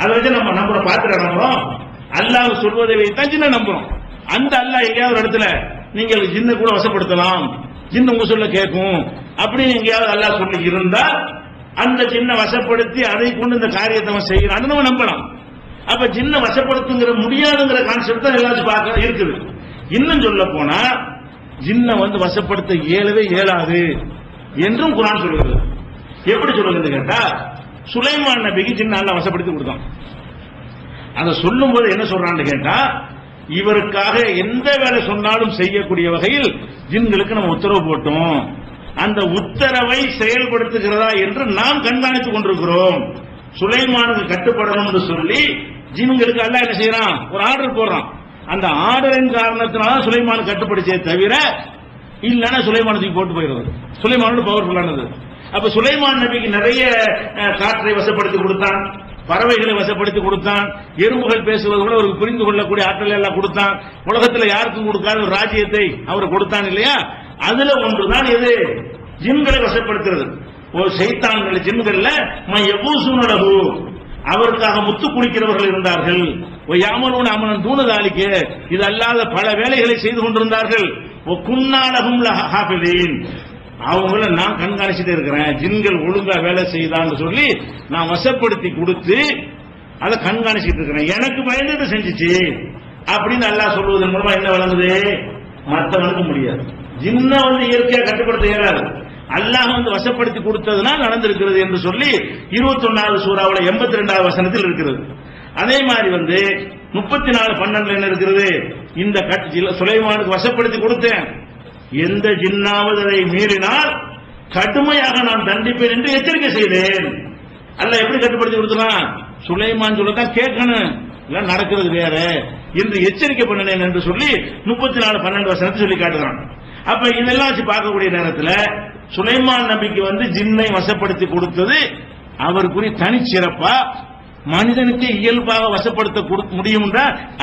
[SPEAKER 2] அதை வச்சு நம்ம நம்புறோம், பாத்துற நம்புறோம். அல்லாஹ் சொல்வதை வைத்தான் ஜின்ன நம்புறோம். அந்த அல்லாஹ் எங்கேயாவது ஒரு இடத்துல நீங்கள் ஜின்னை கூட வசப்படுத்தலாம், ஜின்னு உங்க சொல்ல கேட்கும் அப்படின்னு எங்கேயாவது அல்லாஹ் சொல்லி இருந்தா அந்த ஜின்னை வசப்படுத்தி அதை கொண்டு இந்த காரியத்தை செய்யறான்னு நம்ம நம்பலாம். அப்ப ஜின்னை வசப்படுத்துங்கிற முடியாதுங்கிற கான்செப்ட் தான் எல்லாத்தையும் பார்க்க இருக்குது. இன்னும் சொல்ல போனா ஜின்னை வந்து வசப்படுத்த இயலவே இயலாது என்றும் குர்ஆன் சொல்லுகிறது. எப்படி சொல்லுகிறது கேட்டா, சுலைமான் நபிக்கு ஜின்ன அல்லாஹ் வசப்படுத்தி கொடுத்தான். அதை சொல்லும் போது என்ன சொல்றான்னு கேட்டா, இவருக்காக எந்த வேலை சொன்னாலும் செய்யக்கூடிய வகையில் ஜின்களுக்கு நம்ம உத்தரவு போட்டோம். அந்த உத்தரவை செயல்படுத்துகிறதா என்று நாம் கண்காணித்துக் கொண்டிருக்கிறோம். சுலைமானுக்கு கட்டுப்படணும் என்று சொல்லி ஜின்களுக்கு அல்லாஹ் என்ன செய்யறான், ஒரு ஆர்டர் போடுறான். அந்த ஆர்டரின் காரணத்தினால சுலைமான் கட்டுப்படுச்சே தவிர இல்லைன்னா சுலைமானுக்கு போட்டு போயிடுறது. சுலைமானோட பவர்ஃபுல்லானது. அப்ப சுலைமான் நபிக்கு நிறைய காற்றை வசப்படுத்தி கொடுத்தான், பறவைகளை வசப்படுத்தி கொடுத்தான், எறும்புகள் பேசுவது கூட அவருக்கு புரிந்து கொள்ளக்கூடிய ஆற்றல் எல்லாம் கொடுத்தான். உலகத்தில் யாருக்கும் கொடுக்காத ஒரு ராஜ்யத்தை அவர் கொடுத்தான் இல்லையா? அதுல ஒன்றுதான் எது, ஜின்களை வசப்படுத்துறது. ஒரு சைத்தான்கள் ஜின்கள்ல எவ்வளவு அவருக்காக முத்து குளிக்கிறவர்கள் இருந்தார்கள். யாமலூன் அமனன் தூணதாலிக்க இது அல்லாத பல வேலைகளை செய்து கொண்டிருந்தார்கள். குன்னாலகும் ஹாஃபிதீன் அவங்கள நான் கண்காணிச்சுட்டே இருக்கிறேன். ஜின்கள் ஒழுங்கா வேலை செய்தான்னு சொல்லி நான் வசப்படுத்தி கொடுத்து அதை கண்காணிச்சுட்டு இருக்கிறேன். எனக்கு பயந்துட்டு செஞ்சிச்சு அப்படின்னு அல்லாஹ் சொல்வதன் மூலமா என்ன வழங்குது, மற்றவனுக்கு முடியாது. ஜின்ன இயற்கையா கட்டுப்படுத்த இயலாது. அல்லாஹ் வசப்படுத்தி கொடுத்ததுனால் நடந்திருக்கிறது என்று சொல்லி 21வது சூறாவுல 82வது வசனத்தில் இருக்கிறது. அதே மாதிரி 34:12 என்ன இருக்கிறது, இந்த சுலைமானுக்கு வசப்படுத்தி கொடுத்தேன், எந்த ஜின்னாவது அதை மீறினால் கடுமையாக நான் தண்டிப்பேன் என்று எச்சரிக்கை செய்தேன். அல்லாஹ் எப்படி கட்டுப்படுத்தி கொடுத்தான், சுலைமான் சொல்லத்தான் கேட்கணும், இல்ல நடக்கிறது வேற என்று எச்சரிக்கை பண்ணினேன் என்று சொல்லி 34:12 வசனத்தை சொல்லி காட்டுறான். அப்ப இதெல்லாம் வச்சு பார்க்கக்கூடிய நேரத்தில் சுலைமான் நபிக்கு ஜின்னை வசப்படுத்தி கொடுத்தது அவருக்குரிய தனிச்சிறப்பா, மனிதனுக்கு இயல்பாக வசப்படுத்த முடியும்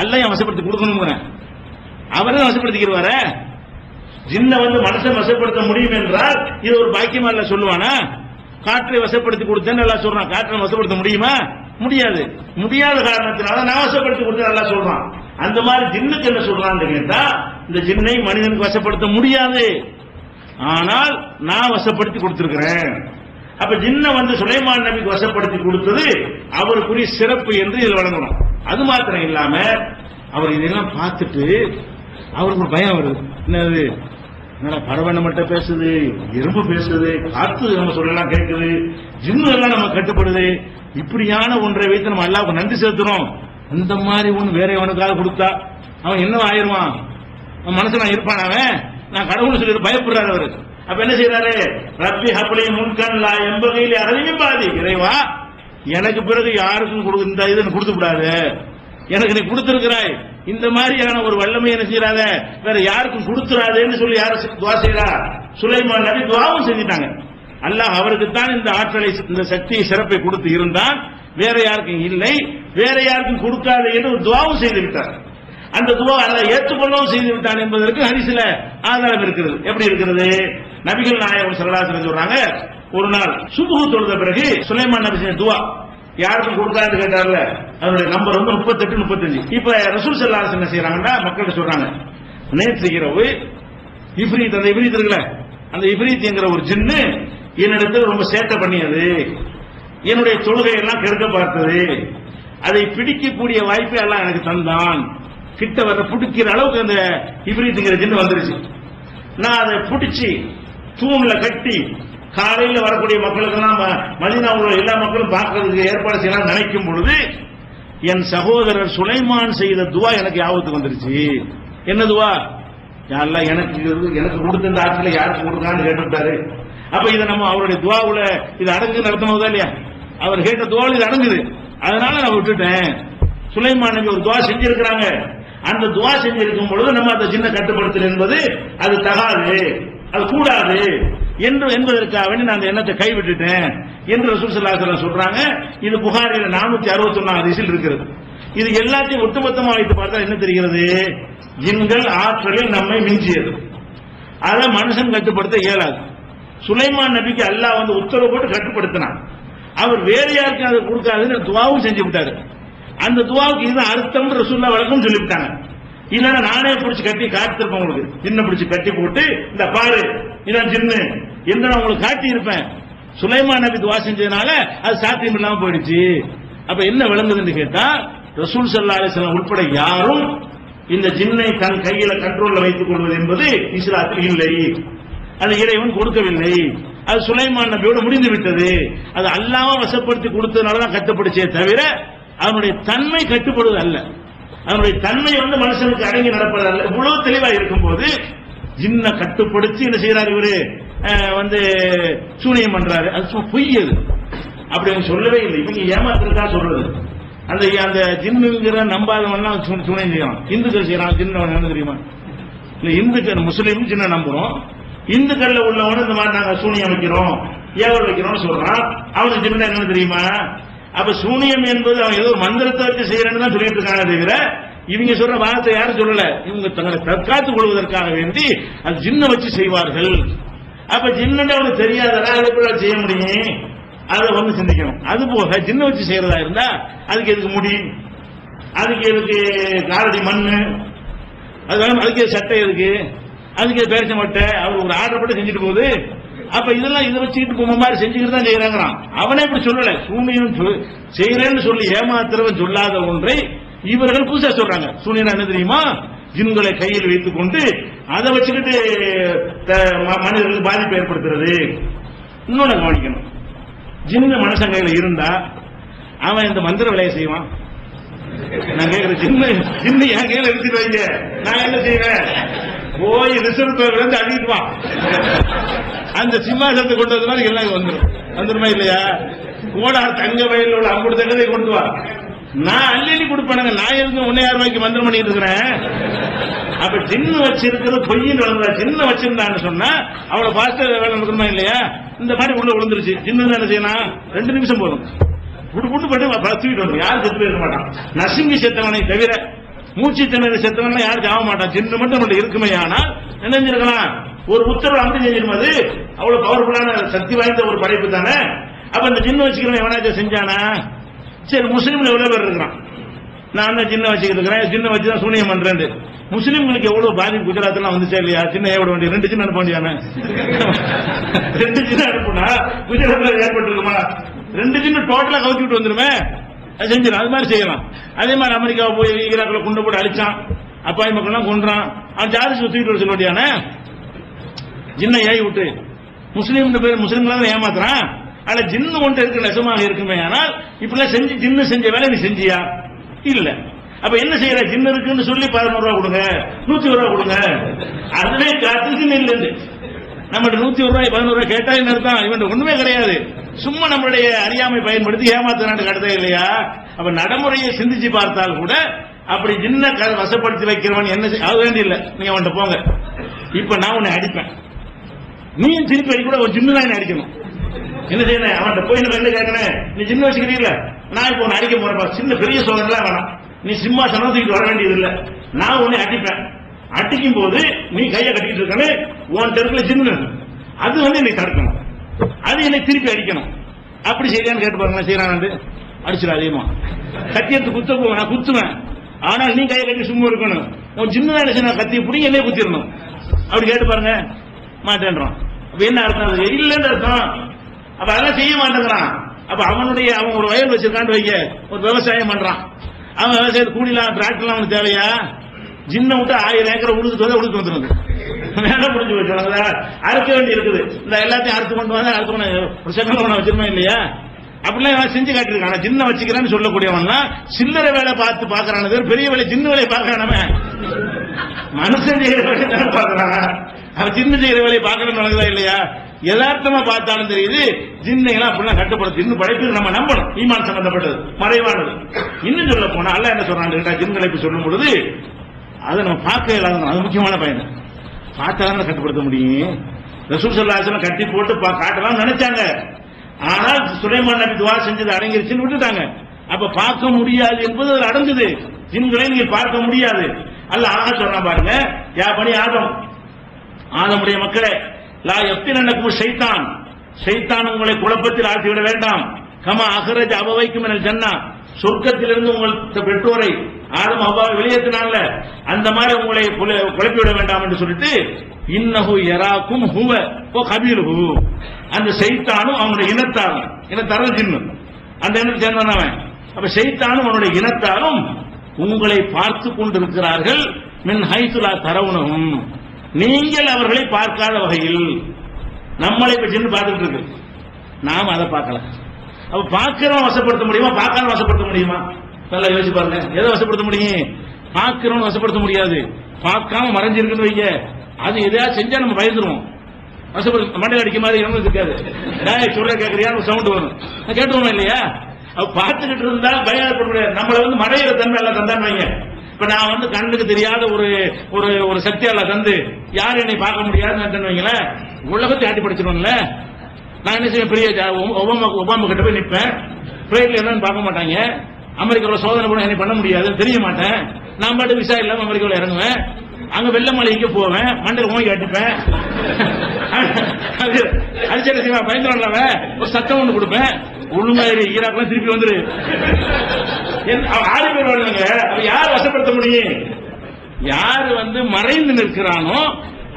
[SPEAKER 2] அல்ல வசப்படுத்தி கொடுக்கணும். அவரை வசப்படுத்திக்கிறவார ஜின்ன மனுஷன் வசப்படுத்த முடியும் என்றால் இது ஒரு பாக்கியமா இல்ல சொல்லுவானா? காற்றை வசப்படுத்தி கொடுத்தேன்னு எல்லாம் சொல்றான். காற்றை வசப்படுத்த முடியுமா? முடியாது. முடியாத காரணத்தினால நான் வசப்படுத்தி கொடுத்தேன் எல்லாம் சொல்றான். அந்த மாதிரி ஜின்னுக்கு என்ன சொல்றான்னு கேட்டா, இந்த ஜின்னை மனிதனுக்கு வசப்படுத்த முடியாது, ஆனால் நான் வசப்படுத்தி கொடுத்திருக்கிறேன். அப்ப ஜின்ன சுலைமான் நபிக்கு வசப்படுத்தி கொடுத்தது அவருக்குரிய சிறப்பு என்று இதில் வழங்கணும். அது மாத்திரம் இல்லாம அவர் இதெல்லாம் பார்த்துட்டு அவருக்கு ஒரு பயம் வருது. என்னது, என்னடா பறவை நம்மகிட்ட பேசுது, எறும்பு பேசுது, காத்து நம்ம சொல்லலாம் கேட்குது, ஜின்னு எல்லாம் நம்ம கட்டுப்படுது, இப்படியான ஒன்றை வைத்து நம்ம அல்லாஹ்வுக்கு நன்றி செலுத்துறோம். அந்த மாதிரி ஒன்று வேற எவனுக்காக கொடுத்தா அவன் என்ன ஆயிருவான், அவன் மனசுல இருப்பான், அவன் நான் கடவுள் சொல்லி பயப்படுறாரு அவரு. அப்ப என்ன செய்யறாரு, ரப்பி ஹப்லி முன்கன் லா எம்பகையில அறவையும் பாதி, இறைவா எனக்கு பிறகு யாருக்கும் இந்த இது கொடுத்து விடாது, எனக்கு நீ கொடுத்திருக்கிறாய், இந்த மாதிரியான ஒரு வல்லமை என்ன செய்யறாத வேற யாருக்கும் கொடுத்துறாதுன்னு சொல்லி யார துவா செய்யறா, சுலைமான் நபி துவாவும் செஞ்சிட்டாங்க. அல்லாஹ் அவருக்குத்தான் இந்த ஆற்றலை, இந்த சக்தியை, சிறப்பை கொடுத்து இருந்தான், வேற யாருக்கும் இல்லை, வேற யாருக்கும் கொடுக்காது என்று ஒரு துவாவும் செய்து விட்டார். அந்த துவா அல்லாஹ் ஏற்றுக்கொள்ளவும் செய்து விட்டான் என்பதற்கு ஹதீஸ்ல ஆதாரம் இருக்கிறது. எப்படி இருக்கிறது, நபிகள் நாயகம் ஸல்லல்லாஹு அலைஹி வஸல்லம் சொல்றாங்க, ஒரு நாள் சுபஹ் தொழுத பிறகு சுலைமான் நபி செஞ்ச துவா யாருக்கும் கொடுக்காதுன்னு கேட்டார்ல, அதனுடைய நம்பர் 38, 35. இப்ப ரசூல் ஸல்லல்லாஹு அலைஹி வஸல்லம் என்ன செய்யறாங்கன்னா மக்கள்கிட்ட சொல்றாங்க, நேற்று இரவு இஃப்ரீத், அந்த இஃப்ரீத் இருக்குல்ல, அந்த இஃப்ரீத் என்கிற ஒரு ஜின்னு என்னிடத்தில் ரொம்ப சேட்டை பண்ணியது, என்னுடைய தொழுகையெல்லாம் கெடுக்க பார்த்தது, அதை பிடிக்கக்கூடிய வாய்ப்பை எல்லாம் எனக்கு தந்தான், கிட்ட வர பிடிக்கிற அளவுக்கு அந்த இஃப்ரீத்ங்கிற ஜின்னு வந்துருச்சு. நான் அதை பிடிச்சி தூண்ல கட்டி காலையில் வரக்கூடிய மக்களுக்கெல்லாம், மதீனாவுல எல்லா மக்களும் பார்க்கறதுக்கு ஏற்பாடு செய்யலாம் நினைக்கும் பொழுது என் சகோதரர் சுலைமான் செய்த துவா எனக்கு ஞாபகத்துக்கு வந்துருச்சு. என்ன துவா, யாரெல்லாம் எனக்கு கொடுத்த இந்த ஆட்சியில யாருக்கு கொடுக்கான்னு கேட்டுட்டாரு. அப்ப இதை நம்ம அவருடைய துவாவுல இது அடங்கு நடத்தணும் இல்லையா, அவர் கேட்ட துவாவில் இது அடங்குது, அதனால நான் விட்டுட்டேன். சுலைமான் நபி ஒரு துவா செஞ்சிருக்கிறாங்க, அந்த துவா செஞ்சிருக்கும் பொழுது நம்ம அந்த சின்ன கட்டுப்படுத்தல் என்பது அது தகாது, அது கூடாது என்பதற்காக நான் அந்த எண்ணத்தை கைவிட்டுட்டேன் என்று ரசூல் ஸல்லல்லாஹு அலைஹி வஸல்லம் சொல்றாங்க. இது புகாரில 461 ஹதீஸில் இருக்கிறது. இது எல்லாத்தையும் ஒட்டுமொத்தமா வைத்து பார்த்தா என்ன தெரிகிறது, ஜின்கள் ஆற்றலில் நம்மை மிஞ்சியது, அதை மனுஷன் கட்டுப்படுத்த இயலாது. சுலைமான் நபிக்கு அல்லாஹ் உத்தரவு போட்டு கட்டுப்படுத்தினான், அவர் வேற யாருக்கும் அதை கொடுக்காதுன்னு துவாவும் செஞ்சு விட்டாரு. அந்த துவாவுக்கு இதுதான் அர்த்தம் ரசூலுல்லாஹ் வழக்கம் சொல்லிவிட்டாங்க. இல்லைன்னா நானே பிடிச்சி கட்டி காட்டிருப்பேன், உங்களுக்கு ஜின்ன பிடிச்சி கட்டி போட்டு இந்த பாரு இதான் ஜின்னு என்று நான் உங்களுக்கு காட்டி இருப்பேன். சுலைமான் நபி துவா செஞ்சதுனால அது சாத்தியம் இல்லாம போயிடுச்சு. அப்ப என்ன விளங்குதுன்னு கேட்டா, ரசூல் ஸல்லல்லாஹு அலைஹி வஸல்லம் உட்பட யாரும் இந்த ஜின்னை தன் கையில கண்ட்ரோல்ல வைத்துக் கொள்வது என்பது இஸ்லாத்தில் இல்லை, அது இறைவன் கொடுக்கவில்லை, அது சுலைமான் நபியோடு முடிந்து விட்டது. அது அல்லாஹ் வசப்படுத்தி கொடுத்ததுனால தான் கட்டுப்படுச்சே தவிர அதனுடைய தன்மை கட்டுப்படுவது அல்ல. அதனுடைய தன்மை மனுஷனுக்கு அடங்கி நடப்பதல்ல. இவ்வளவு தெளிவா இருக்கும்போது ஜின்ன கட்டுப்படுத்தி என்ன செய்யறாரு இவரு சூனியம் பண்றாரு. அது பொய். அது அப்படி அவங்க சொல்லவே இல்லை. இவங்க ஏமாத்துறதா சொல்றது. அந்த ஜின்னுங்கிற நம்பாதவன் சூனியம் செய்யலாம். இந்துக்கள் செய்யறான் ஜின்ன என்ன தெரியுமா? இல்ல இந்துக்கள் முஸ்லீம் ஜின்ன நம்புறோம். இந்துக்கள்ல உள்ளவன இந்த மாதிரி நாங்க சூனியம் வைக்கிறோம் ஏவல் வைக்கிறோம் சொல்றான். அவனுக்கு ஜின்ன என்ன தெரியுமா? அப்ப சூனியம் என்பது அவன் ஏதோ மந்திரத்தை வச்சு செய்யறேன்னு தான் சொல்லிட்டு இருக்காங்க தவிர இவங்க சொல்ற வார்த்தை யாரும் சொல்லல. இவங்க தங்களை தற்காத்துக் கொள்வதற்காக வேண்டி அது ஜின்ன வச்சு செய்வார்கள். அப்ப ஜின்னு அவனுக்கு தெரியாதா அதுக்குள்ள செய்ய முடியும். அதை சிந்திக்கணும். அது போக ஜின்ன வச்சு செய்யறதா இருந்தா அதுக்கு எதுக்கு முடியும், அதுக்கு எதுக்கு காரடி மண்ணு, அதுக்கு சட்டை எதுக்கு, அதுக்கு பேரிச்ச மட்டை, அவர் ஒரு ஆர்டர் பட்டு செஞ்சுட்டு போகுது. அப்ப இதெல்லாம் இதை வச்சுக்கிட்டு போன மாதிரி செஞ்சுக்கிட்டு தான் செய்யறாங்கிறான். அவனே இப்படி சொல்லல. சூனியம் செய்யறேன்னு சொல்லி ஏமாத்துறவன் சொல்லாத ஒன்றை இவர்கள் புதுசா சொல்றாங்க. சூனியம் என்ன தெரியுமா? ஜின்களை கையில் வைத்துக் கொண்டு அதை வச்சுக்கிட்டு மனிதர்களுக்கு பாதிப்பு ஏற்படுத்துறது. இன்னொன்னு கவனிக்கணும். ஜின்ன மனுஷன் கையில இருந்தா அவன் இந்த மந்திர வேலையை செய்வான். நான் கேட்கிறேன், ஜின்னு என் கையில எடுத்துட்டு வைங்க, நான் என்ன செய்வேன்? போய் ரிசர்வ் பேங்க்ல இருந்து அடிக்குவான். அந்த சிம்மாசனத்தை கொண்டு வந்த மாதிரி எல்லாம் வந்துருமா இல்லையா? கோடார் தங்க வயலில் உள்ள 50 தங்கத்தை கொண்டு வா. நான் அள்ளி கொடுப்பேனுங்க. நான் எதுக்கு 1000 ரூபாய்க்கு மந்திரம் பண்ணிட்டு இருக்கிறேன்? அப்ப ஜின்னு வச்சிருக்கிறது பொய்ன்னு வளர்ந்தா. ஜின்ன வச்சிருந்தான்னு சொன்னா அவளை பார்த்து வேலை நடக்கணுமா இல்லையா? இந்த மாதிரி உள்ள விழுந்துருச்சு. ஜின்னு என்ன செய்யணும்? 2 நிமிஷம் போதும். புட்டு புட்டு பட்டு தூக்கிட்டு வந்து யாரும் செத்து போயிருக்க மாட்டான். நசுங்கி செத்தவனை தவிர மூச்சு திணறி செத்தவன் யாருக்கு ஆக மாட்டான். ஜின்னு மட்டும் இருக்குமே. ஆனால் நினைஞ்சிருக்கலாம் ஒரு உத்தரவு அம்பி செஞ்சிருக்கும். அது அவ்வளவு பவர்ஃபுல்லான சக்தி வாய்ந்த ஒரு படைப்பு தானே. அப்ப இந்த ஜின்னு வச்சுக்கிறவன் எவனாச்சும் செஞ்சானா? சரி, முஸ்லீம்ல எவ்வளவு பேர் இருக்கிறான். நான் தான் ஜின்ன வச்சுக்கிட்டு இருக்கிறேன், ஜின்ன வச்சுதான் சூனியம் பண்றேன். முஸ்லீம்களுக்கு எவ்வளவு பாதிப்பு குஜராத்லாம் வந்துச்சா இல்லையா? சின்ன ஏவிட வேண்டிய 2 ஜின்ன அனுப்ப வேண்டியானே. 2 ஜின்ன அனுப்புனா குஜராத்ல ஏற்பட்டுருக்குமா? 2 ஜின்ன டோட்டலா கவுத்திட்டு வந்துருமே. அது செஞ்சிடும். அது மாதிரி செய்யலாம். அதே மாதிரி அமெரிக்காவை போய் ஈராக்ல குண்டு போட்டு அழிச்சான், அப்பாவி மக்கள்லாம் கொன்றான். அவன் ஜாதி சுத்திட்டு வர சொல்ல வேண்டியானே. ஜின்ன ஏறி விட்டு முஸ்லீம் பேர் முஸ்லீம்களா ஏமாத்துறான். ஆனா ஜின்னு ஒன்று இருக்கு, நெசமாக இருக்குமே. ஆனால் இப்பெல்லாம் செஞ்சு ஜின்னு செஞ்ச வேலை நீ செஞ்சியா? இல்ல. அப்ப என்ன செய்யற? ஜின்னு இருக்குன்னு சொல்லி 11 ரூபா கொடுங்க, 100 ரூபா கொடுங்க. அதுவே காத்து ஜின்னு இல்லைன்னு நம்மகிட்ட 100 ரூபாய் 11 ரூபாய் கேட்டா என்ன அர்த்தம்? இவன் ஒண்ணுமே கிடையாது. சும்மா நம்மளுடைய அறியாமை பயன்படுத்தி ஏமாத்துறான்னு கருதே இல்லையா? அப்ப நடைமுறையை சிந்திச்சு பார்த்தால் கூட அப்படி ஜின்ன வசப்படுத்தி வைக்கிறவன் என்ன அது வேண்டிய இல்ல. நீங்க அவன்கிட்ட போங்க. இப்ப நான் உன்னை அடிப்பேன், நீ திருப்பி அடி கூட ஒரு ஜின்னு தான் அடிக்கணும். என்ன செய்யணும்? அவன்கிட்ட போய் என்ன கேட்கணும்? நீ ஜின்ன வச்சுக்கிறீங்களா? நான் இப்போ உன்னை அடிக்க போறப்ப சின்ன பெரிய சோதனை வேணாம். நீ சிம்மாசனம் தூக்கிட்டு வர வேண்டியது இல்லை. நான் உன்னை அடிப்பேன். அடிக்கும் போது நீ கையை கட்டிக்கிட்டு இருக்கானே, உன் தெருக்குல ஜின்னு அது நீ தடுக்கணும். அது என்னை திருப்பி அடிக்கணும். அப்படி செய்யான்னு கேட்டு பாருங்க. செய்யறான் அடிச்சிட அதிகமா கத்தி எடுத்து குத்த போவேன், நான் குத்துவேன். ஆனால் நீ கையை கட்டி சும்மா இருக்கணும். உன் சின்ன என்ன கத்தியை பிடிங்க என்னையே குத்திடணும். அப்படி கேட்டு பாருங்க. மாட்டேன்றான். அப்ப என்ன அர்த்தம்? அது இல்லைன்னு அர்த்தம். அப்ப அதெல்லாம் செய்ய மாட்டேங்கிறான். அப்ப அவன் ஒரு வயல் வச்சிருக்கான்னு வைக்க, ஒரு விவசாயம் பண்றான். அவன் விவசாயத்தை கூடிலாம் டிராக்டர்லாம் அவனுக்கு தேவையா? ஜின்ன விட்டு 1000 ஏக்கர் உழுதுட்டு வந்துருது. வேலை முடிஞ்சு வச்சு அறுக்க வேண்டி இருக்குது. இந்த எல்லாத்தையும் அறுத்து கொண்டு வந்து ஒரு செகண்ட் வச்சிருமா இல்லையா? அப்படிலாம் செஞ்சு காட்டிருக்கான். ஜின்ன வச்சுக்கிறேன்னு சொல்லக்கூடியவன் சில்லறை வேலை பார்த்து பாக்குறானது, பெரிய வேலை ஜின்னு வேலையை பாக்குறானவன். மனுஷன் செய்யற வேலையை தான் பாக்குறான். அவன் ஜின்னு செய்யற வேலையை பார்க்கணும்னு நடக்குதா இல்லையா? யதார்த்தமா பார்த்தாலும் தெரியுது. ஜின்னைலாம் அப்படிலாம் கட்டுப்படுத்து. இன்னும் படைப்பு நம்ம நம்பணும். ஈமான் சம்பந்தப்பட்டது, மறைவானது. இன்னும் சொல்ல போனா அல்ல என்ன சொல்றான்? ஜின்களை சொல்லும் பொழுது அதை நம்ம பார்க்க இல்லாத, அது முக்கியமான பயன். பார்த்தாதான் கட்டுப்படுத்த முடியும். ரசூல் ஸல்லல்லாஹு அலைஹி வஸல்லம் கட்டி போட்டு காட்டலாம் நினைச்சாங்க. ஆனால் சுலைமான் நபி துஆ செஞ்சது அடங்கிருச்சுன்னு விட்டுட்டாங்க. அப்ப பார்க்க முடியாது என்பது அது அடங்குது. ஜின்களை நீங்க பார்க்க முடியாது. அல்லாஹ் சொல்றா பாருங்க, யா பனி ஆதம், ஆதமுடைய மக்களே, லா யஃப்தினன்னகும் ஷைத்தான், ஷைத்தான் உங்களை குழப்பத்தில் ஆழ்த்திவிட வேண்டாம். கமா அஹ்ரஜ அபவைக்கும் மினல் ஜன்னா, சொர்க்கத்திலிருந்து உங்கள் பெற்றோரை ஆதம் ஹவ்வாவை வெளியேற்றினான்ல, அந்த மாதிரி உங்களை குழப்பிவிட வேண்டாம் என்று சொல்லிட்டு, இன்னஹு யராக்கும் ஹுவ வ கபீலுஹு, அந்த ஷைத்தானும் அவனுடைய இனத்தாரும் ஜின்னு அந்த இனத்தை சேர்ந்தவன் அவன். அப்ப ஷைத்தானும் அவனுடைய இனத்தாரும் உங்களை பார்த்து கொண்டிருக்கிறார்கள். மின் ஹைது லா தரவுனஹும், நீங்கள் அவர்களை பார்க்காத வகையில். நம்மளை இப்ப ஜின்னு பார்த்துட்டு இருக்கு, நாம் அதை பார்க்கல. அப்ப பார்க்கிறவன் வசப்படுத்த முடியுமா? பார்க்காத வசப்படுத்த முடியுமா? நல்லா யோசிச்சு பாருங்க. எதை வசப்படுத்த முடியும்? பார்க்கிறவன் வசப்படுத்த முடியாது. பார்க்காம மறைஞ்சிருக்குன்னு வைங்க, அது எதையாவது செஞ்சா நம்ம பயந்துருவோம். வசப்படுத்த மண்டை அடிக்க மாதிரி இருக்காது. சொல்ல கேட்கறியான்னு சவுண்ட் வரும், கேட்டுவோம் இல்லையா? அவ பார்த்துக்கிட்டு இருந்தா பயப்பட முடியாது. நம்மள மறையிற தன்மை எல்லாம் தந்தான்னு வைங்க. இப்ப நான் கண்ணுக்கு தெரியாத ஒரு ஒரு ஒரு சக்தியால தந்து யாரும் என்னை பார்க்க முடியாதுன்னு வைங்களேன், உலகத்தை ஆட்டி படிச்சிருவோம்ல. நான் என்ன செய்வேன், பெரிய ஒபாமா கிட்ட போய் நிற்பேன். பிளைட்ல என்னன்னு பார்க்க மாட்டாங்க. அமெரிக்காவில் சோதனை கூட என்ன பண்ண முடியாது, தெரிய மாட்டேன். நான் பாட்டு விசா இல்லாம அமெரிக்காவில் இறங்குவேன். அங்க வெள்ள மலைக்கு போவேன், மண்டல ஓங்கி அடிப்பேன். அது சரி செய்வா பயந்துடலாம ஒரு சட்டம் ஒண்ணு கொடுப்பேன். ஒழுங்காயிரு ஈராக்கெல்லாம் திருப்பி வந்துரு. ஆறு பேர் வாழ்ந்தாங்க. யார் வசப்படுத்த முடியும்? யாரு மறைந்து நிற்கிறானோ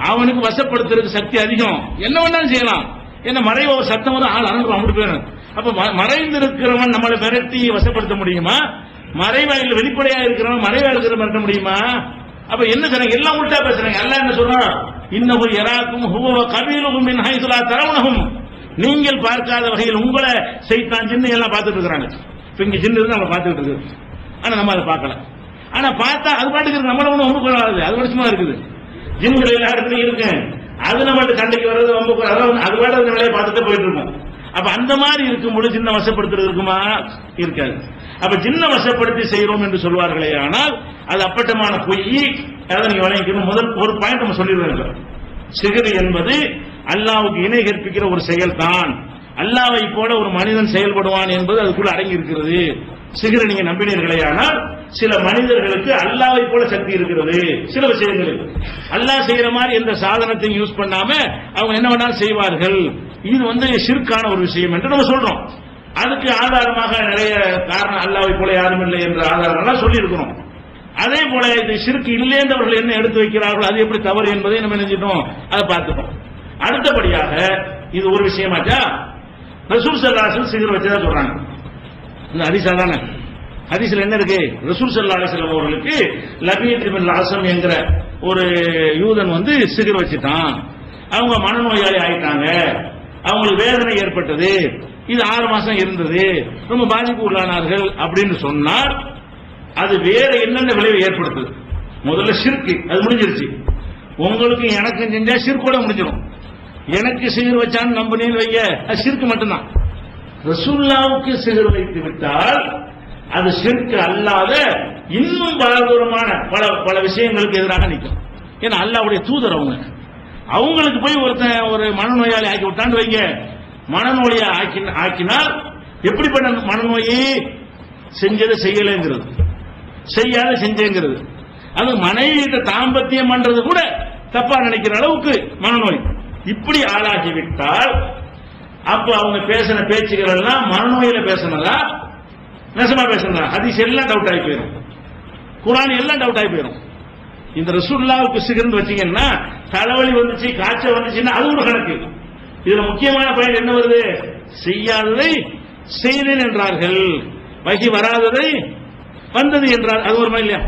[SPEAKER 2] அவனுக்கு வசப்படுத்துறதுக்கு சக்தி அதிகம். என்ன வேணாலும் செய்யலாம். என்ன மறைவ சத்தம் ஆள் அனுப்பும் அப்படி போயிடும். அப்ப மறைந்து இருக்கிறவன் நம்மளை மிரட்டி வசப்படுத்த முடியுமா? மறைவாயில் வெளிப்படையா இருக்கிறவன் மறைவா இருக்கிற மிரட்ட முடியுமா? அப்ப என்ன சொன்னாங்க? எல்லாம் உள்டா பேசுறாங்க. எல்லாம் என்ன சொல்றான்? இன்னும் எராக்கும் ஹுவ கபீலுகும் மின் ஹைசுலா தரவுனஹும், நீங்கள் பார்க்காத வகையில் உங்களை சைத்தான் ஜின்னு எல்லாம் பார்த்துட்டு இருக்காங்க. இப்ப இங்க ஜின்னு இருந்து நம்ம பார்த்துட்டு இருக்கு, ஆனா நம்ம அதை பார்க்கல. ஆனா பார்த்தா அது பாட்டுக்கு நம்மள ஒண்ணு கொள்ளாது, அது வருஷமா இருக்குது. ஜின்கள் எல்லா இடத்துலயும் இருக்கு. அது நம்ம சண்டைக்கு வர்றது ரொம்ப அது பாட்டு நிலையை பார்த்துட்டு போயிட்டு இருக்கோம். அப்ப அந்த மாதிரி இருக்கும்போது ஜின்ன வசப்படுத்துறது இருக்குமா? இருக்காது. அப்ப ஜின்ன வசப்படுத்தி செய்யறோம் என்று சொல்வார்களே, ஆனால் அது அப்பட்டமான பொய். அதை நீங்க வழங்கிக்கணும். முதல் ஒரு பாயிண்ட் நம்ம சொல்லிடுவோம். சிகிர் என்பது அல்லாஹ்வுக்கு இணை கற்பிக்கிற ஒரு செயல் தான். அல்லாஹ்வை போல ஒரு மனிதன் செயல்படுவான் என்பது அதுக்குள்ள அடங்கி இருக்கிறது. சிகிரை நீங்க நம்பினீர்களே, ஆனால் சில மனிதர்களுக்கு அல்லாஹ்வை போல சக்தி இருக்கிறது. சில விஷயங்களுக்கு அல்லாஹ் செய்யற மாதிரி எந்த சாதனத்தையும் யூஸ் பண்ணாம அவங்க என்ன வேணாலும் செய்வார்கள். இது ஷிர்கான ஒரு விஷயம் என்று நம்ம சொல்றோம். அதுக்கு ஆதாரமாக நிறைய காரணம், அல்லாஹ்வை போல யாரும் இல்லை என்ற ஆதாரங்கள்லாம் சொல்லி இருக்கிறோம். அதே போல இது ஷிர்க் இல்லை என்றவர்கள் என்ன எடுத்து வைக்கிறார்கள், அது எப்படி தவறு என்பதை நம்ம நினைச்சிட்டோம், அதை பார்த்துட்டோம். அடுத்தபடியாக இது ஒரு விஷயமாச்சா, ரசூல் ஸல்லல்லாஹு அலைஹி வஸல்லம் சிகிர் வச்சதா சொல்றாங்க. இந்த ஹதீஸ் தானே. ஹதீஸ்ல என்ன இருக்கு? ரசூல் ஸல்லல்லாஹு அலைஹி வஸல்லம் அவர்களுக்கு லபீத் இப்னு அஸ்லம் என்கிற ஒரு யூதன் சிகிர் வச்சிட்டான். அவங்க மனநோயாளி ஆயிட்டாங்க, அவங்களுக்கு வேதனை ஏற்பட்டது, இது 6 மாசம் இருந்தது, ரொம்ப பாதிப்பு உள்ளானார்கள் அப்படின்னு சொன்னால் அது வேற என்னென்ன விளைவை ஏற்படுத்துது? முதல்ல ஷிர்க், அது முடிஞ்சிருச்சு. உங்களுக்கு எனக்கும் செஞ்சா ஷிர்கோட முடிஞ்சிடும். எனக்கு சிகிர் வச்சான்னு நம்பினேன்னு வைங்க, அது ஷிர்க் மட்டும்தான். ரசூலுல்லாஹ்வுக்கு சிகிர் வைத்து விட்டால் அது ஷிர்க் அல்லாத இன்னும் பலதூரமான பல விஷயங்களுக்கு எதிராக நிற்கும். ஏன்னா அல்லாஹ்வுடைய தூதர் அவங்களுக்கு போய் ஒருத்தன் ஒரு மனநோயாளி ஆக்கி விட்டான்னு வைங்க, மனநோயை ஆக்கினால் எப்படிப்பட்ட மனநோயை? செஞ்சதை செய்யலைங்கிறது, செய்யாத செஞ்சேங்கிறது. அது மனைவியிட்ட தாம்பத்தியம் பண்றது கூட தப்பா நினைக்கிற அளவுக்கு மனநோய் இப்படி ஆளாகிவிட்டால் அப்ப அவங்க பேசின பேச்சுகள் எல்லாம் மனநோயில பேசினதா நெசமா பேசினதா? ஹதீஸ் எல்லாம் டவுட் ஆகி போயிடும், குர்ஆன் எல்லாம் டவுட் ஆகி போயிடும். இந்த ரசூலுல்லாஹ்வுக்கு சிகிர்னு வச்சீங்கன்னா தலைவலி வந்துச்சு, காய்ச்சல் வந்துச்சுன்னா அது ஒரு கணக்கு. இதுல முக்கியமான பயன் என்ன வருது? செய்யாததை செய்தேன் என்றார்கள், வகி வராததை வந்தது என்றார். அது ஒரு மாதிரி இல்லையா?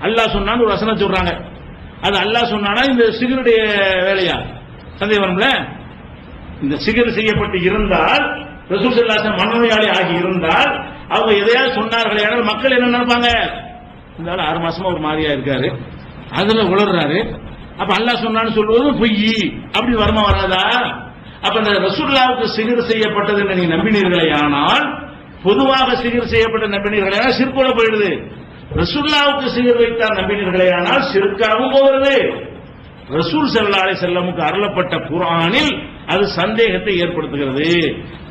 [SPEAKER 2] அல்லாஹ் சொன்னான்னு ஒரு வசனம் சொல்றாங்க, அது அல்லாஹ் சொன்னானா இந்த சிகிருடைய வேலையா? சந்தேகம் வரும்ல. இந்த சிகிர் செய்யப்பட்டு இருந்தால், ரசூல் ஸல்லல்லாஹு அலைஹி வஸல்லம் மனநோயாளி ஆகி இருந்தால் அவங்க எதையாவது சொன்னார்களே, ஆனால் மக்கள் என்ன நினைப்பாங்க? இந்த 6 மாசமா ஒரு மாதிரியா இருக்காரு, அதுல உளர்றாரு, அப்ப அல்லாஹ் சொன்னான்னு சொல்லுவது பொய், அப்படி வருமா வராதா? அப்ப இந்த ரசூலுல்லாஹ்வுக்கு சிகிர் செய்யப்பட்டது என்று நீங்க நம்பினீர்களே, ஆனால் பொதுவாக சிகிர் செய்யப்பட்ட நம்பினீர்களே ஷிர்கோட போயிடுது. ரசூலுல்லாஹ்வுக்கு சிகிர் வைத்தார் நம்பினீர்களே, ஆனால் ஷிர்காவும் போகிறது. ரசூல் ஸல்லல்லாஹு அலைஹி வஸல்லமுக்கு அருளப்பட்ட குர்ஆனில் அது சந்தேகத்தை ஏற்படுத்துகிறது.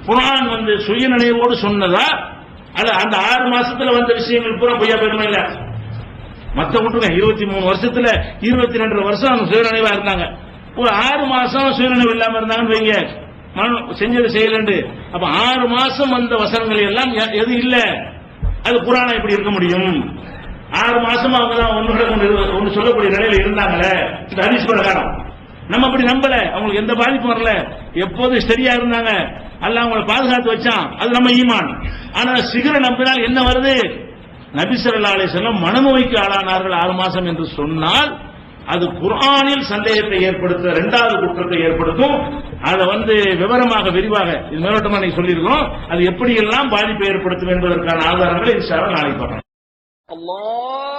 [SPEAKER 2] குர்ஆன் சுயநினைவோடு சொன்னதா அல்ல அந்த 6 மாசத்துல வந்த விஷயங்கள் பூரா பொய்யா போயிருமா? இல்ல, மத்த விட்டுருங்க. 23 வருஷத்துல 22 வருஷம் சுயநினைவா இருந்தாங்க, ஒரு 6 மாசம் சுயநினைவு இல்லாம இருந்தாங்கன்னு வைங்க, செஞ்சது செய்யலண்டு. அப்ப 6 மாசம் வந்த வசனங்கள் எல்லாம் எது இல்ல? அது குர்ஆனா எப்படி இருக்க முடியும்? 6 மாசமா அவங்க தான் ஒன்னு சொல்லக்கூடிய நிலையில இருந்தாங்களே, இந்த ஹதீஸ் பிரகாரம். நம்ம அப்படி நம்பல, அவங்களுக்கு எந்த பாதிப்பும் வரல, எப்போதும் சரியா இருந்தாங்க, அல்லாஹ் அவங்களை பாதுகாத்து வச்சான், அது நம்ம ஈமான். ஆனா சிகிரை நம்பினால் என்ன வருது? நபி ஸல்லல்லாஹு அலைஹி வஸல்லம் மனநோய்க்கு ஆளானார்கள் 6 மாசம் என்று சொன்னால் அது குர்ஆனில் சந்தேகத்தை ஏற்படுத்த, 2வது குற்றத்தை ஏற்படுத்தும். அதை விவரமாக விரிவாக இது மேலோட்டமா நீங்க சொல்லியிருக்கோம். அது எப்படி எல்லாம் பாதிப்பை ஏற்படுத்தும் என்பதற்கான ஆதாரங்களை இன்ஷா அல்லாஹ் நாளைக்கு பார்க்கலாம்.
[SPEAKER 3] الله